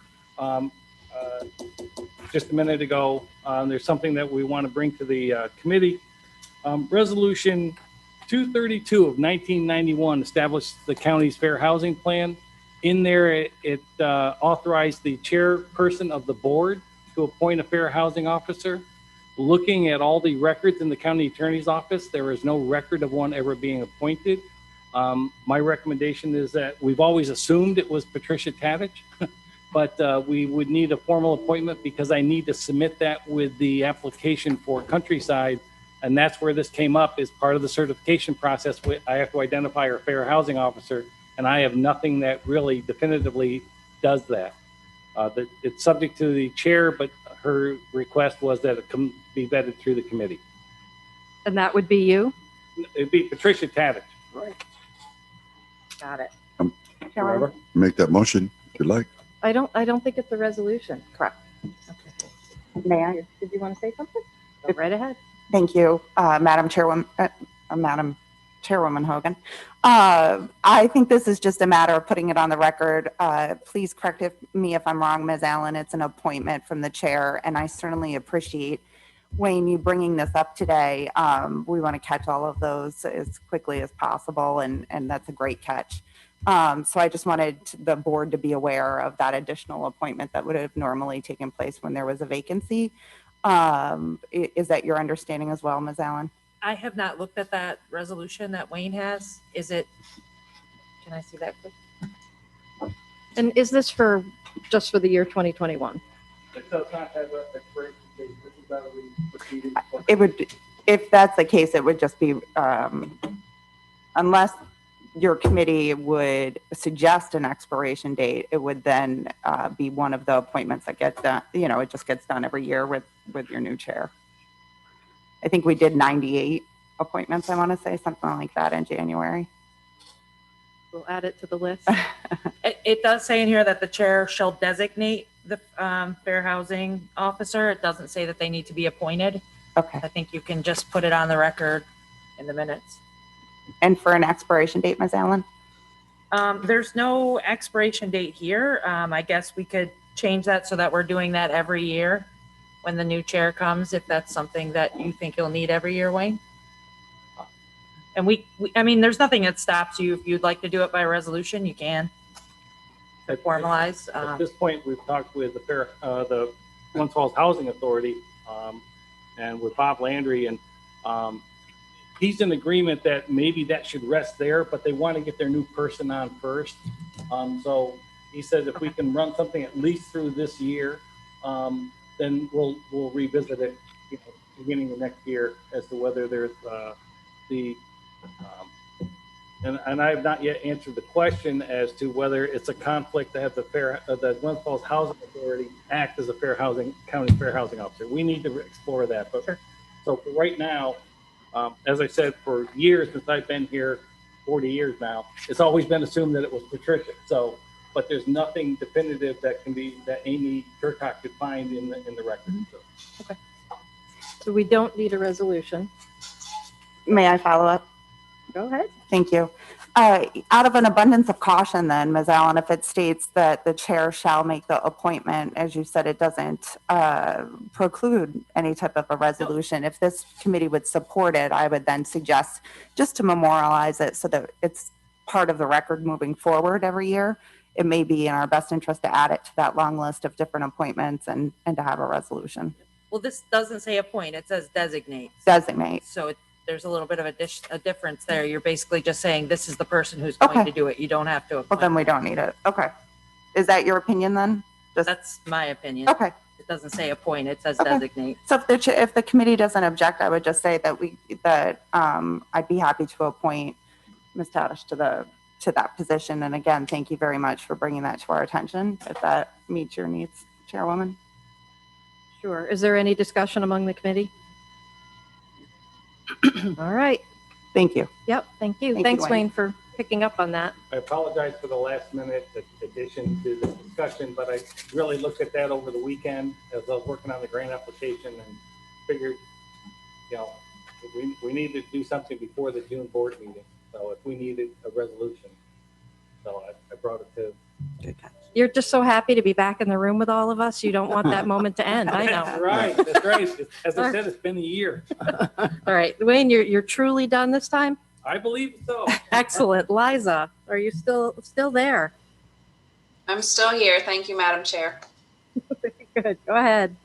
just a minute ago, there's something that we want to bring to the committee. Resolution 232 of 1991 established the county's fair housing plan. In there, it authorized the chairperson of the board to appoint a fair housing officer. Looking at all the records in the county attorney's office, there is no record of one ever being appointed. My recommendation is that we've always assumed it was Patricia Tadich, but we would need a formal appointment because I need to submit that with the application for Countryside. And that's where this came up as part of the certification process. I have to identify our fair housing officer, and I have nothing that really definitively does that. It's subject to the chair, but her request was that it be vetted through the committee. And that would be you? It'd be Patricia Tadich. Right. Got it. Whatever. Make that motion if you like. I don't think it's a resolution. Correct. Okay. May I? Did you want to say something? Go right ahead. Thank you, Madam Chairwoman Hogan. I think this is just a matter of putting it on the record. Please correct me if I'm wrong, Ms. Allen. It's an appointment from the chair, and I certainly appreciate, Wayne, you bringing this up today. We want to catch all of those as quickly as possible, and that's a great catch. So I just wanted the board to be aware of that additional appointment that would have normally taken place when there was a vacancy. Is that your understanding as well, Ms. Allen? I have not looked at that resolution that Wayne has. Can I see that quick? And is this just for the year 2021? It does not have an expiration date. This is how we proceeded. It would, if that's the case, it would just be, unless your committee would suggest an expiration date, it would then be one of the appointments that gets done. It just gets done every year with your new chair. I think we did 98 appointments, I want to say, something like that in January. We'll add it to the list. It does say in here that the chair shall designate the fair housing officer. It doesn't say that they need to be appointed. Okay. I think you can just put it on the record in the minutes. And for an expiration date, Ms. Allen? There's no expiration date here. I guess we could change that so that we're doing that every year when the new chair comes, if that's something that you think you'll need every year, Wayne. And I mean, there's nothing that stops you. If you'd like to do it by resolution, you can formalize. At this point, we've talked with the Glens Falls Housing Authority and with Bob Landry, and he's in agreement that maybe that should rest there, but they want to get their new person on first. So he said if we can run something at least through this year, then we'll revisit it beginning of next year as to whether there's the And I have not yet answered the question as to whether it's a conflict to have the Glens Falls Housing Authority act as a county fair housing officer. We need to explore that. But so for right now, as I said, for years since I've been here, 40 years now, it's always been assumed that it was Patricia. So, but there's nothing definitive that Amy Turcotte could find in the record. So. So we don't need a resolution. May I follow up? Go ahead. Thank you. Out of an abundance of caution then, Ms. Allen, if it states that the chair shall make the appointment, as you said, it doesn't preclude any type of a resolution. If this committee would support it, I would then suggest just to memorialize it so that it's part of the record moving forward every year. It may be in our best interest to add it to that long list of different appointments and to have a resolution. Well, this doesn't say appoint, it says designate. Designate. So there's a little bit of a difference there. You're basically just saying this is the person who's going to do it. You don't have to appoint. Well, then we don't need it. Okay. Is that your opinion then? That's my opinion. Okay. It doesn't say appoint, it says Okay. designate. So if the committee doesn't object, I would just say that I'd be happy to appoint Ms. Tadish to that position. And again, thank you very much for bringing that to our attention. If that meets your needs, Chairwoman. Sure. Is there any discussion among the committee? All right. Thank you. Yep. Thank you. Thank you, Thanks, Wayne. Wayne, for picking up on that. I apologize for the last minute addition to the discussion, but I really looked at that over the weekend as I was working on the grant application and figured, we need to do something before the June board meeting. So if we needed a resolution, so I brought it to. You're just so happy to be back in the room with all of us. You don't want that moment to end. I know. That's right. That's right. As I said, it's been a year. All right. Wayne, you're truly done this time? I believe so. Excellent. Liza, are you still there? I'm still here. Thank you, Madam Chair. Very good. Go ahead.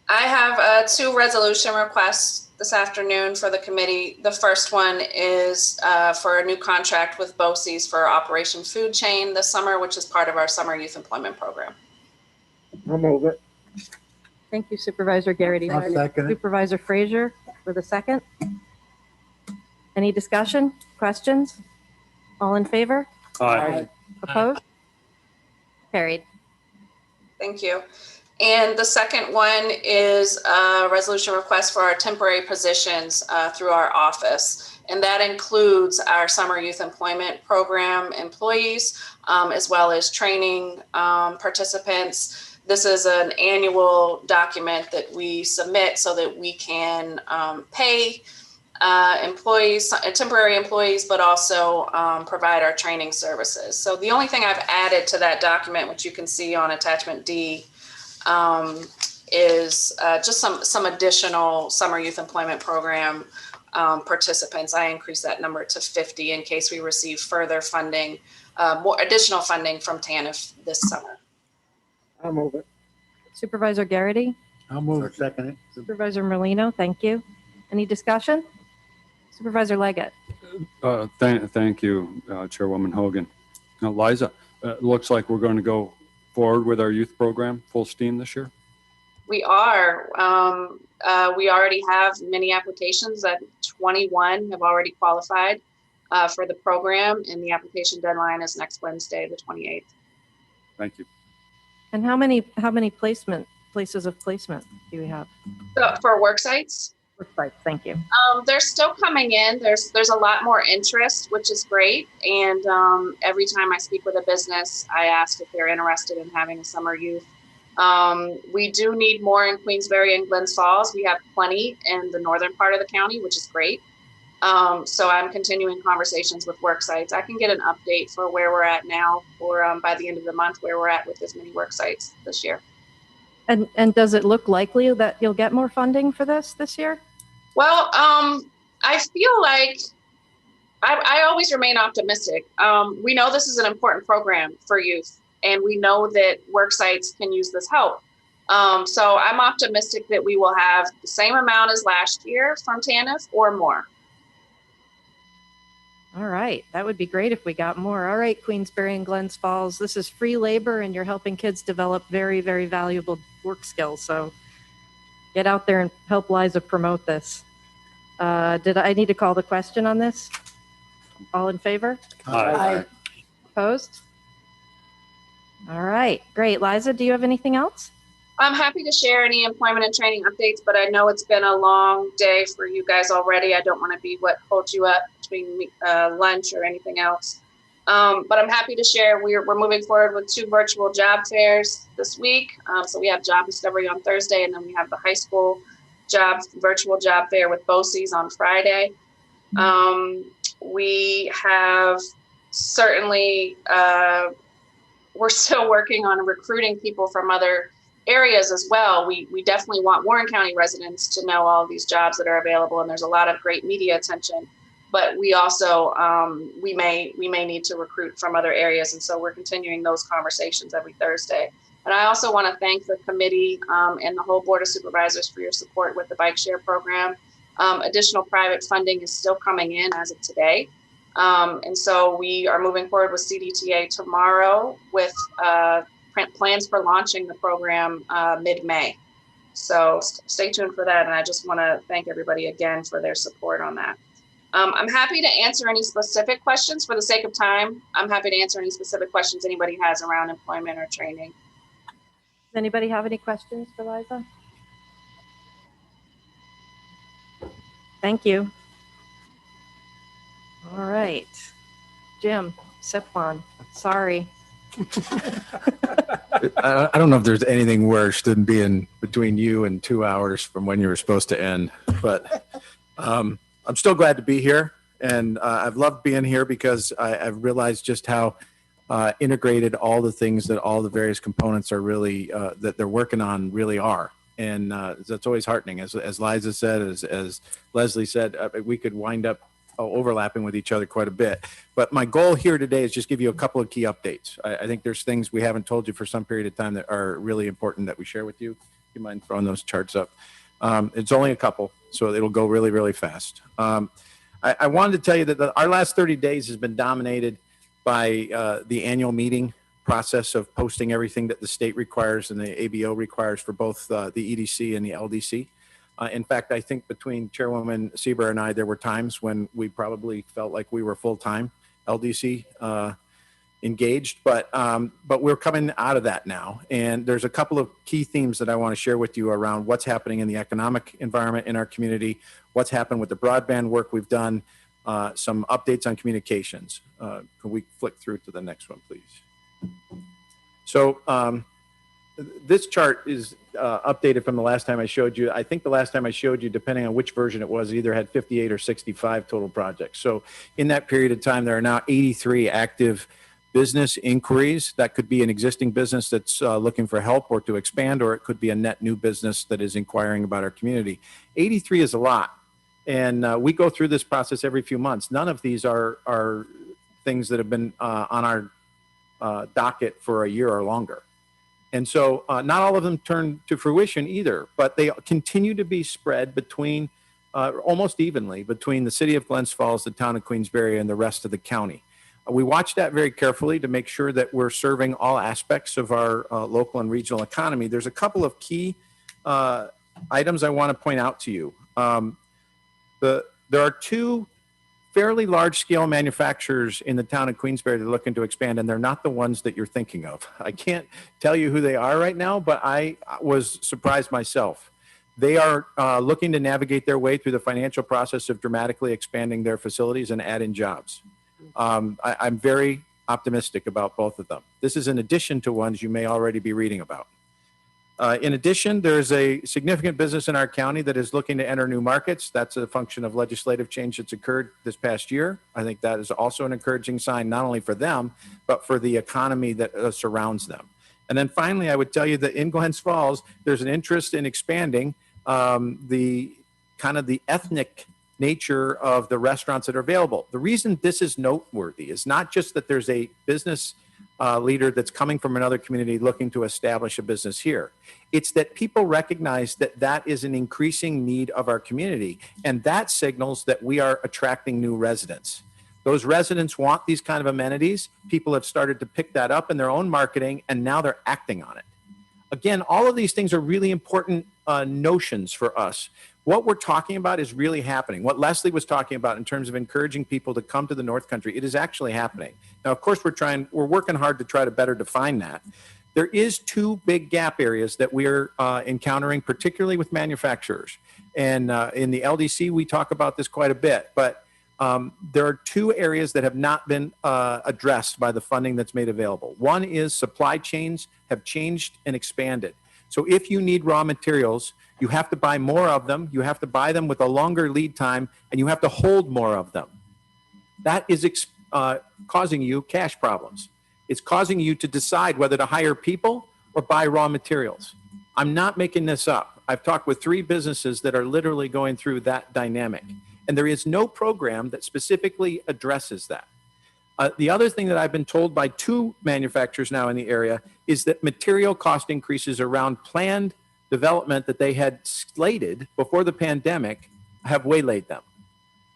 I have 2 resolution requests this afternoon for the committee. The first one is for a new contract with BOSI's for Operation Food Chain this summer, which is part of our summer youth employment program. I'll move it. Thank you, Supervisor Garrity. I'll second it. Supervisor Frazier for the second. Any discussion, questions? All in favor? Aye. Opposed? Carried. Thank you. And the second one is a resolution request for our temporary positions through our office. And that includes our summer youth employment program employees, as well as training participants. This is an annual document that we submit so that we can pay employees, temporary employees, but also provide our training services. So the only thing I've added to that document, which you can see on attachment D, is just some additional summer youth employment program participants. I increased that number to 50 in case we receive further funding, more additional funding from TANF this summer. I'll move it. Supervisor Garrity, I'll move it. Second it. Supervisor Merlino, thank you. Any discussion? Supervisor Leggett. Thank you, Chairwoman Hogan. Now, Liza, it looks like we're going to go forward with our youth program full steam this year. We are. We already have many applications. 21 have already qualified for the program, and the application deadline is next Wednesday, the 28th. Thank you. And how many places of placement do we have? So for work sites? Work sites, thank you. They're still coming in. There's a lot more interest, which is great. And every time I speak with a business, I ask if they're interested in having a summer youth. We do need more in Queensbury and Glens Falls. We have plenty in the northern part of the county, which is great. So I'm continuing conversations with work sites. I can get an update for where we're at now, or by the end of the month, where we're at with as many work sites this year. And does it look likely that you'll get more funding for this year? Well, I feel like I always remain optimistic. We know this is an important program for youth, and we know that work sites can use this help. So I'm optimistic that we will have the same amount as last year from TANF or more. All right, that would be great if we got more. All right, Queensbury and Glens Falls, this is free labor and you're helping kids develop very, very valuable work skills. So get out there and help Liza promote this. Did I need to call the question on this? All in favor? Aye. Opposed? All right, great. Liza, do you have anything else? I'm happy to share any employment and training updates, but I know it's been a long day for you guys already. I don't want to be what holds you up between lunch or anything else. But I'm happy to share we're moving forward with 2 virtual job fairs this week. So we have Job Discovery on Thursday, and then we have the high school virtual job fair with BOCES on Friday. We have certainly, we're still working on recruiting people from other areas as well. We definitely want Warren County residents to know all of these jobs that are available, and there's a lot of great media attention. But we also we may need to recruit from other areas, and so we're continuing those conversations every Thursday. And I also want to thank the committee and the whole Board of Supervisors for your support with the bike share program. Additional private funding is still coming in as of today. And so we are moving forward with CDTA tomorrow with plans for launching the program mid-May. So stay tuned for that. And I just want to thank everybody again for their support on that. I'm happy to answer any specific questions. For the sake of time, I'm happy to answer any specific questions anybody has around employment or training. Does anybody have any questions for Liza? Thank you. All right. Jim, Sipwan, sorry. I don't know if there's anything worse than being between you and 2 hours from when you were supposed to end, but I'm still glad to be here. And I've loved being here because I've realized just how integrated all the things that all the various components are really, that they're working on really are. And that's always heartening. As Liza said, as Leslie said, we could wind up overlapping with each other quite a bit. But my goal here today is just give you a couple of key updates. I think there's things we haven't told you for some period of time that are really important that we share with you. Do you mind throwing those charts up? It's only a couple, so it'll go really, really fast. I wanted to tell you that our last 30 days has been dominated by the annual meeting process of posting everything that the state requires and the ABO requires for both the EDC and the LDC. In fact, I think between Chairwoman Sieber and I, there were times when we probably felt like we were full-time LDC engaged, but we're coming out of that now. And there's a couple of key themes that I want to share with you around what's happening in the economic environment in our community, what's happened with the broadband work we've done, some updates on communications. Can we flick through to the next one, please? So this chart is updated from the last time I showed you. I think the last time I showed you, depending on which version it was, either had 58 or 65 total projects. So in that period of time, there are now 83 active business inquiries. That could be an existing business that's looking for help or to expand, or it could be a net new business that is inquiring about our community. 83 is a lot. And we go through this process every few months. None of these are things that have been on our docket for a year or longer. And so not all of them turn to fruition either, but they continue to be spread between almost evenly between the city of Glens Falls, the town of Queensbury, and the rest of the county. We watch that very carefully to make sure that we're serving all aspects of our local and regional economy. There's a couple of key items I want to point out to you. There are 2 fairly large-scale manufacturers in the town of Queensbury that are looking to expand, and they're not the ones that you're thinking of. I can't tell you who they are right now, but I was surprised myself. They are looking to navigate their way through the financial process of dramatically expanding their facilities and adding jobs. I'm very optimistic about both of them. This is in addition to ones you may already be reading about. In addition, there's a significant business in our county that is looking to enter new markets. That's a function of legislative change that's occurred this past year. I think that is also an encouraging sign, not only for them, but for the economy that surrounds them. And then finally, I would tell you that in Glens Falls, there's an interest in expanding the kind of the ethnic nature of the restaurants that are available. The reason this is noteworthy is not just that there's a business leader that's coming from another community looking to establish a business here. It's that people recognize that that is an increasing need of our community, and that signals that we are attracting new residents. Those residents want these kind of amenities. People have started to pick that up in their own marketing, and now they're acting on it. Again, all of these things are really important notions for us. what we're talking about is really happening. What Leslie was talking about in terms of encouraging people to come to the North Country, it is actually happening. Now, of course, we're working hard to try to better define that. There is two big gap areas that we're encountering, particularly with manufacturers. And in the LDC, we talk about this quite a bit, but there are two areas that have not been addressed by the funding that's made available. One is supply chains have changed and expanded. So if you need raw materials, you have to buy more of them, you have to buy them with a longer lead time, and you have to hold more of them. That is causing you cash problems. It's causing you to decide whether to hire people or buy raw materials. I'm not making this up. I've talked with 3 businesses that are literally going through that dynamic, and there is no program that specifically addresses that. The other thing that I've been told by 2 manufacturers now in the area is that material cost increases around planned development that they had slated before the pandemic have waylaid them.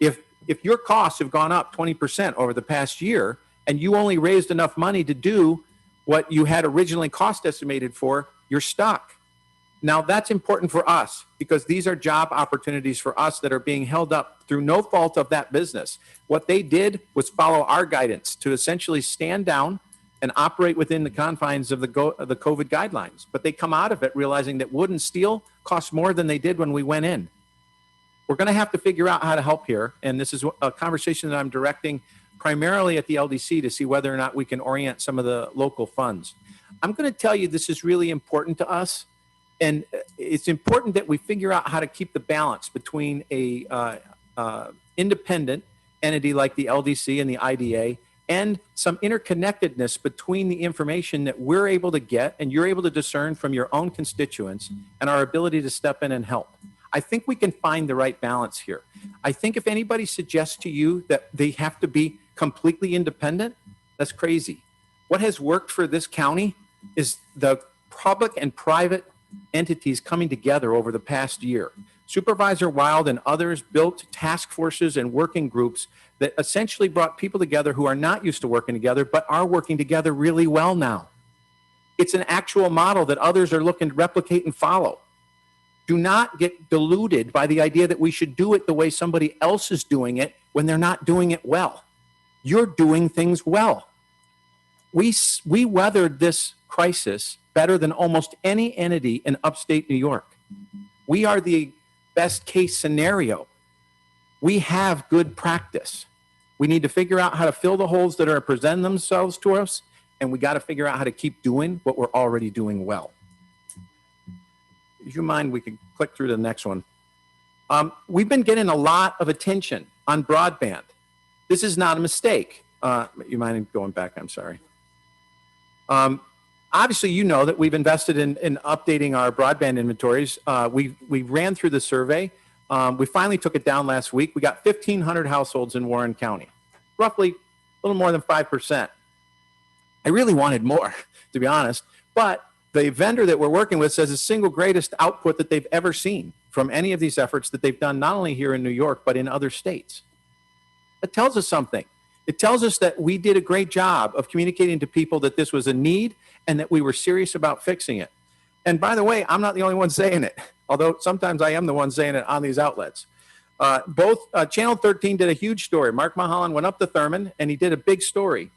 If your costs have gone up 20% over the past year and you only raised enough money to do what you had originally cost estimated for, you're stuck. Now that's important for us because these are job opportunities for us that are being held up through no fault of that business. What they did was follow our guidance to essentially stand down and operate within the confines of the COVID guidelines. But they come out of it realizing that wood and steel cost more than they did when we went in. We're going to have to figure out how to help here. And this is a conversation that I'm directing primarily at the LDC to see whether or not we can orient some of the local funds. I'm going to tell you this is really important to us. And it's important that we figure out how to keep the balance between a independent entity like the LDC and the IDA and some interconnectedness between the information that we're able to get and you're able to discern from your own constituents and our ability to step in and help. I think we can find the right balance here. I think if anybody suggests to you that they have to be completely independent, that's crazy. What has worked for this county is the public and private entities coming together over the past year. Supervisor Wild and others built task forces and working groups that essentially brought people together who are not used to working together, but are working together really well now. It's an actual model that others are looking to replicate and follow. Do not get deluded by the idea that we should do it the way somebody else is doing it when they're not doing it well. You're doing things well. We weathered this crisis better than almost any entity in upstate New York. We are the best case scenario. We have good practice. We need to figure out how to fill the holes that are presenting themselves to us, and we got to figure out how to keep doing what we're already doing well. If you mind, we can click through to the next one. We've been getting a lot of attention on broadband. This is not a mistake. You mind going back? I'm sorry. Obviously, you know that we've invested in updating our broadband inventories. We ran through the survey. We finally took it down last week. We got 1,500 households in Warren County, roughly a little more than 5%. I really wanted more, to be honest, but the vendor that we're working with says the single greatest output that they've ever seen from any of these efforts that they've done, not only here in New York, but in other states. That tells us something. It tells us that we did a great job of communicating to people that this was a need and that we were serious about fixing it. And by the way, I'm not the only one saying it, although sometimes I am the one saying it on these outlets. Channel 13 did a huge story. Mark Mulholland went up to Thurman and he did a big story.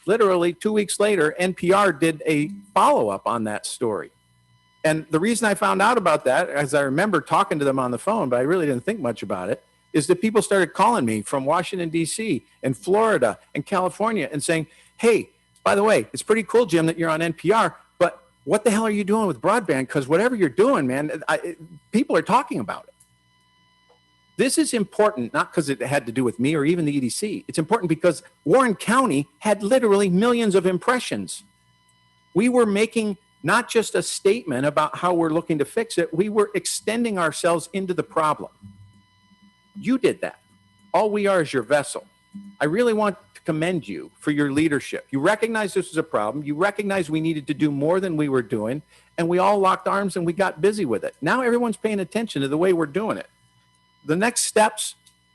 Literally 2 weeks later, NPR did a follow-up on that story. And the reason I found out about that, as I remember talking to them on the phone, but I really didn't think much about it, is that people started calling me from Washington, D.C. and Florida and California and saying, hey, by the way, it's pretty cool, Jim, that you're on NPR, but what the hell are you doing with broadband? Because whatever you're doing, man, people are talking about it. This is important, not because it had to do with me or even the EDC. It's important because Warren County had literally millions of impressions. We were making not just a statement about how we're looking to fix it, we were extending ourselves into the problem. You did that. All we are is your vessel. I really want to commend you for your leadership. You recognize this was a problem. You recognize we needed to do more than we were doing, and we all locked arms and we got busy with it. Now everyone's paying attention to the way we're doing it. The next steps,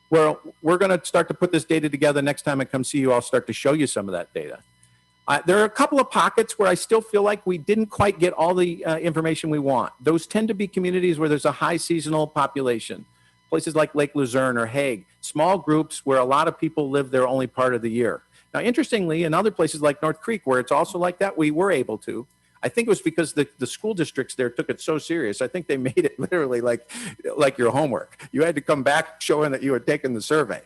well, we're going to start to put this data together. Next time I come see you, I'll start to show you some of that data. There are a couple of pockets where I still feel like we didn't quite get all the information we want. Those tend to be communities where there's a high seasonal population. Places like Lake Luzerne or Hague, small groups where a lot of people live there only part of the year. Now, interestingly, in other places like North Creek, where it's also like that, we were able to. I think it was because the school districts there took it so serious. I think they made it literally like your homework. You had to come back showing that you had taken the survey.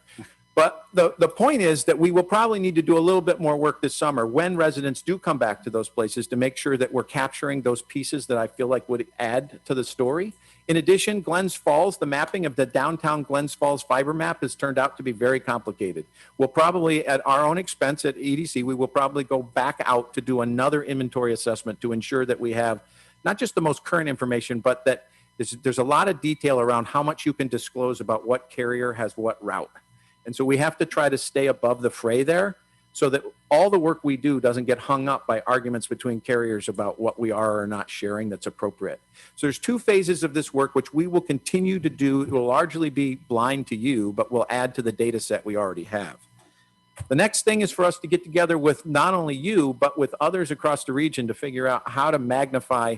But the point is that we will probably need to do a little bit more work this summer when residents do come back to those places to make sure that we're capturing those pieces that I feel like would add to the story. In addition, Glens Falls, the mapping of the downtown Glens Falls fiber map has turned out to be very complicated. We'll probably, at our own expense at EDC, we will probably go back out to do another inventory assessment to ensure that we have not just the most current information, but that there's a lot of detail around how much you can disclose about what carrier has what route. And so we have to try to stay above the fray there so that all the work we do doesn't get hung up by arguments between carriers about what we are or not sharing that's appropriate. So there's two phases of this work, which we will continue to do. It will largely be blind to you, but we'll add to the data set we already have. The next thing is for us to get together with not only you, but with others across the region to figure out how to magnify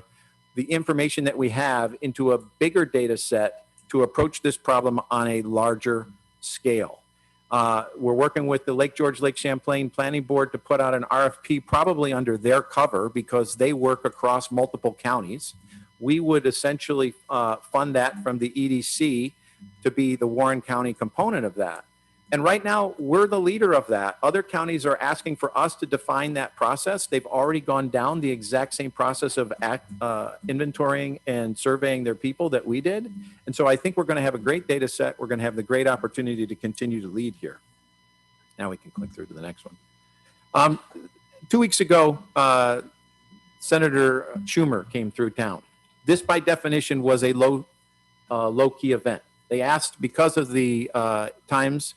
the information that we have into a bigger data set to approach this problem on a larger scale. We're working with the Lake George, Lake Champlain Planning Board to put out an RFP probably under their cover because they work across multiple counties. We would essentially fund that from the EDC to be the Warren County component of that. And right now, we're the leader of that. Other counties are asking for us to define that process. They've already gone down the exact same process of inventorying and surveying their people that we did. And so I think we're going to have a great data set. We're going to have the great opportunity to continue to lead here. Now we can click through to the next one. 2 weeks ago, Senator Schumer came through town. This, by definition, was a low-key event. They asked, because of the times,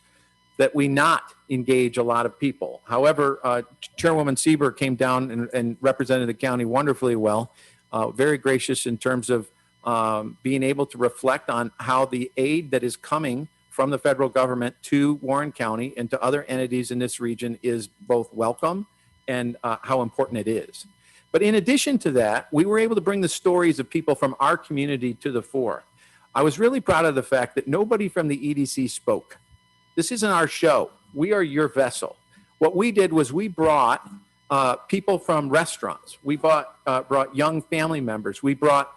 that we not engage a lot of people. However, Chairwoman Sieber came down and represented the county wonderfully well, very gracious in terms of being able to reflect on how the aid that is coming from the federal government to Warren County and to other entities in this region is both welcome and how important it is. But in addition to that, we were able to bring the stories of people from our community to the fore. I was really proud of the fact that nobody from the EDC spoke. This isn't our show. We are your vessel. What we did was we brought people from restaurants. We brought young family members. We brought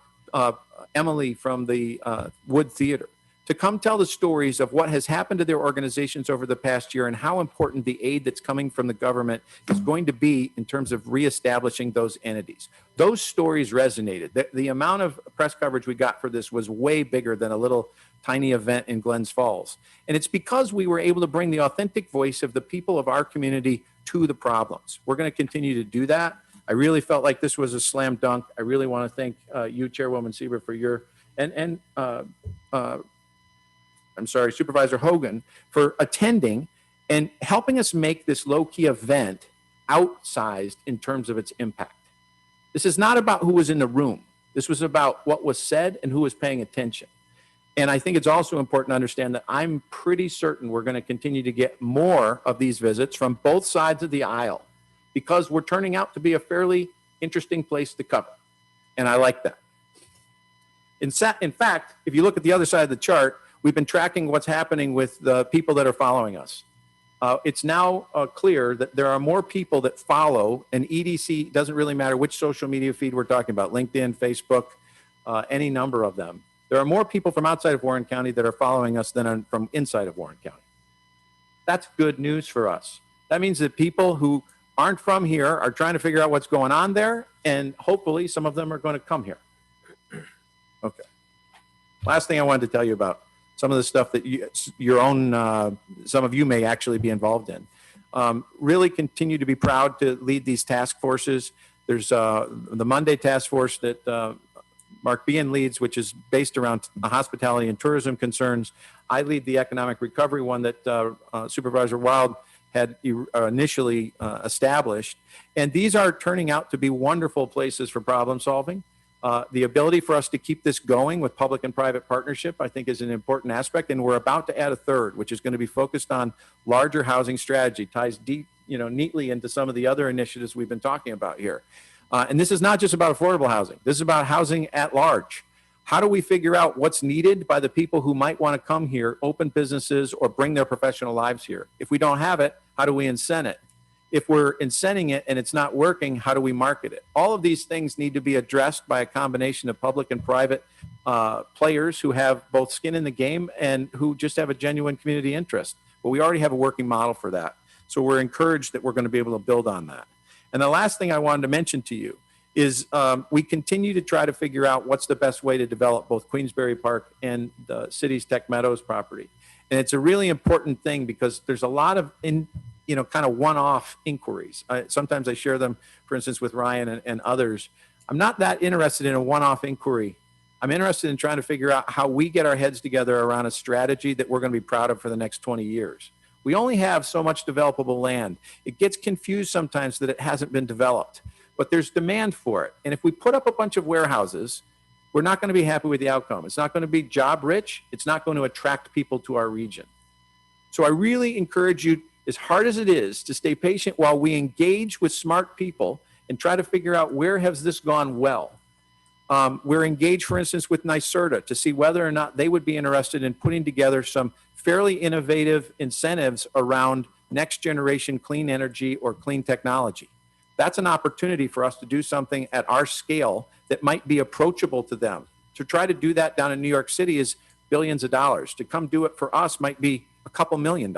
Emily from the Wood Theater to come tell the stories of what has happened to their organizations over the past year and how important the aid that's coming from the government is going to be in terms of reestablishing those entities. Those stories resonated. The amount of press coverage we got for this was way bigger than a little tiny event in Glens Falls. And it's because we were able to bring the authentic voice of the people of our community to the problems. We're going to continue to do that. I really felt like this was a slam dunk. I really want to thank you, Chairwoman Sieber, for your, I'm sorry, Supervisor Hogan, for attending and helping us make this low-key event outsized in terms of its impact. This is not about who was in the room. This was about what was said and who was paying attention. And I think it's also important to understand that I'm pretty certain we're going to continue to get more of these visits from both sides of the aisle because we're turning out to be a fairly interesting place to cover. And I like that. In fact, if you look at the other side of the chart, we've been tracking what's happening with the people that are following us. It's now clear that there are more people that follow an EDC, doesn't really matter which social media feed we're talking about, LinkedIn, Facebook, any number of them. There are more people from outside of Warren County that are following us than from inside of Warren County. That's good news for us. That means that people who aren't from here are trying to figure out what's going on there, and hopefully some of them are going to come here. Okay. Last thing I wanted to tell you about some of the stuff that some of you may actually be involved in. Really continue to be proud to lead these task forces. There's the Monday task force that Mark Bean leads, which is based around hospitality and tourism concerns. I lead the economic recovery one that Supervisor Wild had initially established. And these are turning out to be wonderful places for problem solving. The ability for us to keep this going with public and private partnership, I think, is an important aspect. And we're about to add a third, which is going to be focused on larger housing strategy, ties neatly into some of the other initiatives we've been talking about here. And this is not just about affordable housing. This is about housing at large. How do we figure out what's needed by the people who might want to come here, open businesses, or bring their professional lives here? If we don't have it, how do we incent it? If we're incenting it and it's not working, how do we market it? All of these things need to be addressed by a combination of public and private players who have both skin in the game and who just have a genuine community interest. But we already have a working model for that. So we're encouraged that we're going to be able to build on that. And the last thing I wanted to mention to you is we continue to try to figure out what's the best way to develop both Queensberry Park and the city's Tech Meadows property. And it's a really important thing because there's a lot of kind of one-off inquiries. Sometimes I share them, for instance, with Ryan and others. I'm not that interested in a one-off inquiry. I'm interested in trying to figure out how we get our heads together around a strategy that we're going to be proud of for the next 20 years. We only have so much developable land. It gets confused sometimes that it hasn't been developed, but there's demand for it. And if we put up a bunch of warehouses, we're not going to be happy with the outcome. It's not going to be job rich. It's not going to attract people to our region. So I really encourage you, as hard as it is, to stay patient while we engage with smart people and try to figure out where has this gone well. We're engaged, for instance, with NYSERDA to see whether or not they would be interested in putting together some fairly innovative incentives around next generation clean energy or clean technology. That's an opportunity for us to do something at our scale that might be approachable to them. To try to do that down in New York City is billions of dollars. To come do it for us might be a couple $1 million.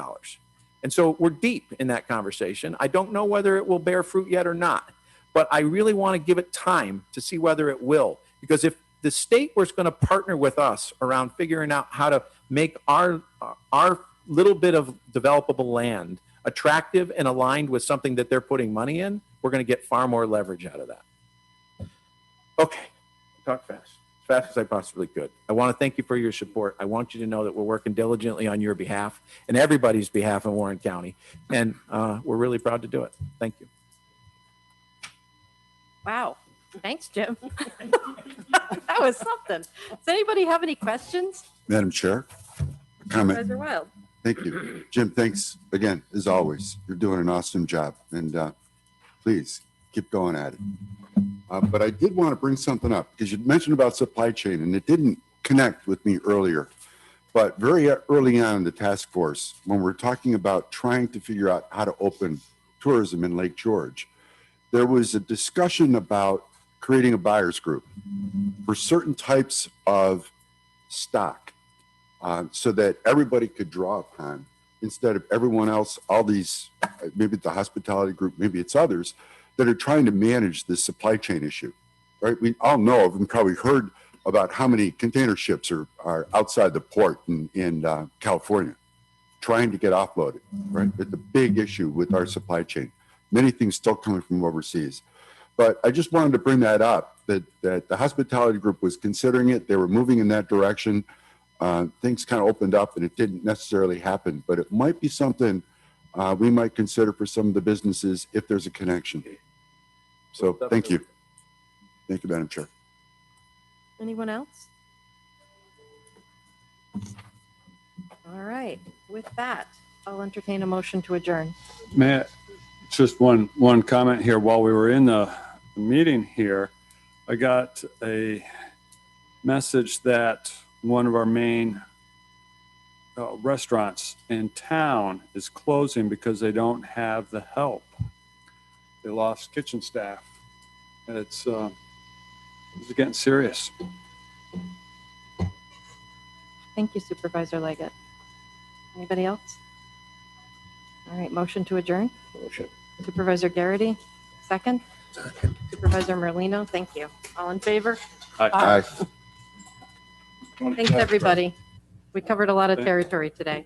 And so we're deep in that conversation. I don't know whether it will bear fruit yet or not, but I really want to give it time to see whether it will. Because if the state was going to partner with us around figuring out how to make our little bit of developable land attractive and aligned with something that they're putting money in, we're going to get far more leverage out of that. Okay, talk fast as I possibly could. I want to thank you for your support. I want you to know that we're working diligently on your behalf and everybody's behalf in Warren County, and we're really proud to do it. Thank you. Wow. Thanks, Jim. That was something. Does anybody have any questions? Madam Chair, a comment. Supervisor Wild. Thank you. Jim, thanks again, as always. You're doing an awesome job, and please keep going at it. But I did want to bring something up because you mentioned about supply chain, and it didn't connect with me earlier. But very early on in the task force, when we're talking about trying to figure out how to open tourism in Lake George, there was a discussion about creating a buyers group for certain types of stock so that everybody could draw upon instead of everyone else, all these, maybe the hospitality group, maybe it's others, that are trying to manage this supply chain issue, right? We all know of and probably heard about how many container ships are outside the port in California trying to get offloaded, right? It's a big issue with our supply chain. Many things still coming from overseas. But I just wanted to bring that up, that the hospitality group was considering it. They were moving in that direction. Things kind of opened up and it didn't necessarily happen, but it might be something we might consider for some of the businesses if there's a connection. So thank you. Thank you, Madam Chair. Anyone else? All right. With that, I'll entertain a motion to adjourn. May I, just one comment here. While we were in the meeting here, I got a message that one of our main restaurants in town is closing because they don't have the help. They lost kitchen staff. And it's getting serious. Thank you, Supervisor Leggett. Anybody else? All right, motion to adjourn. Motion. Supervisor Garrity, second. Second. Supervisor Merlino, thank you. All in favor? Aye. Thanks, everybody. We covered a lot of territory today.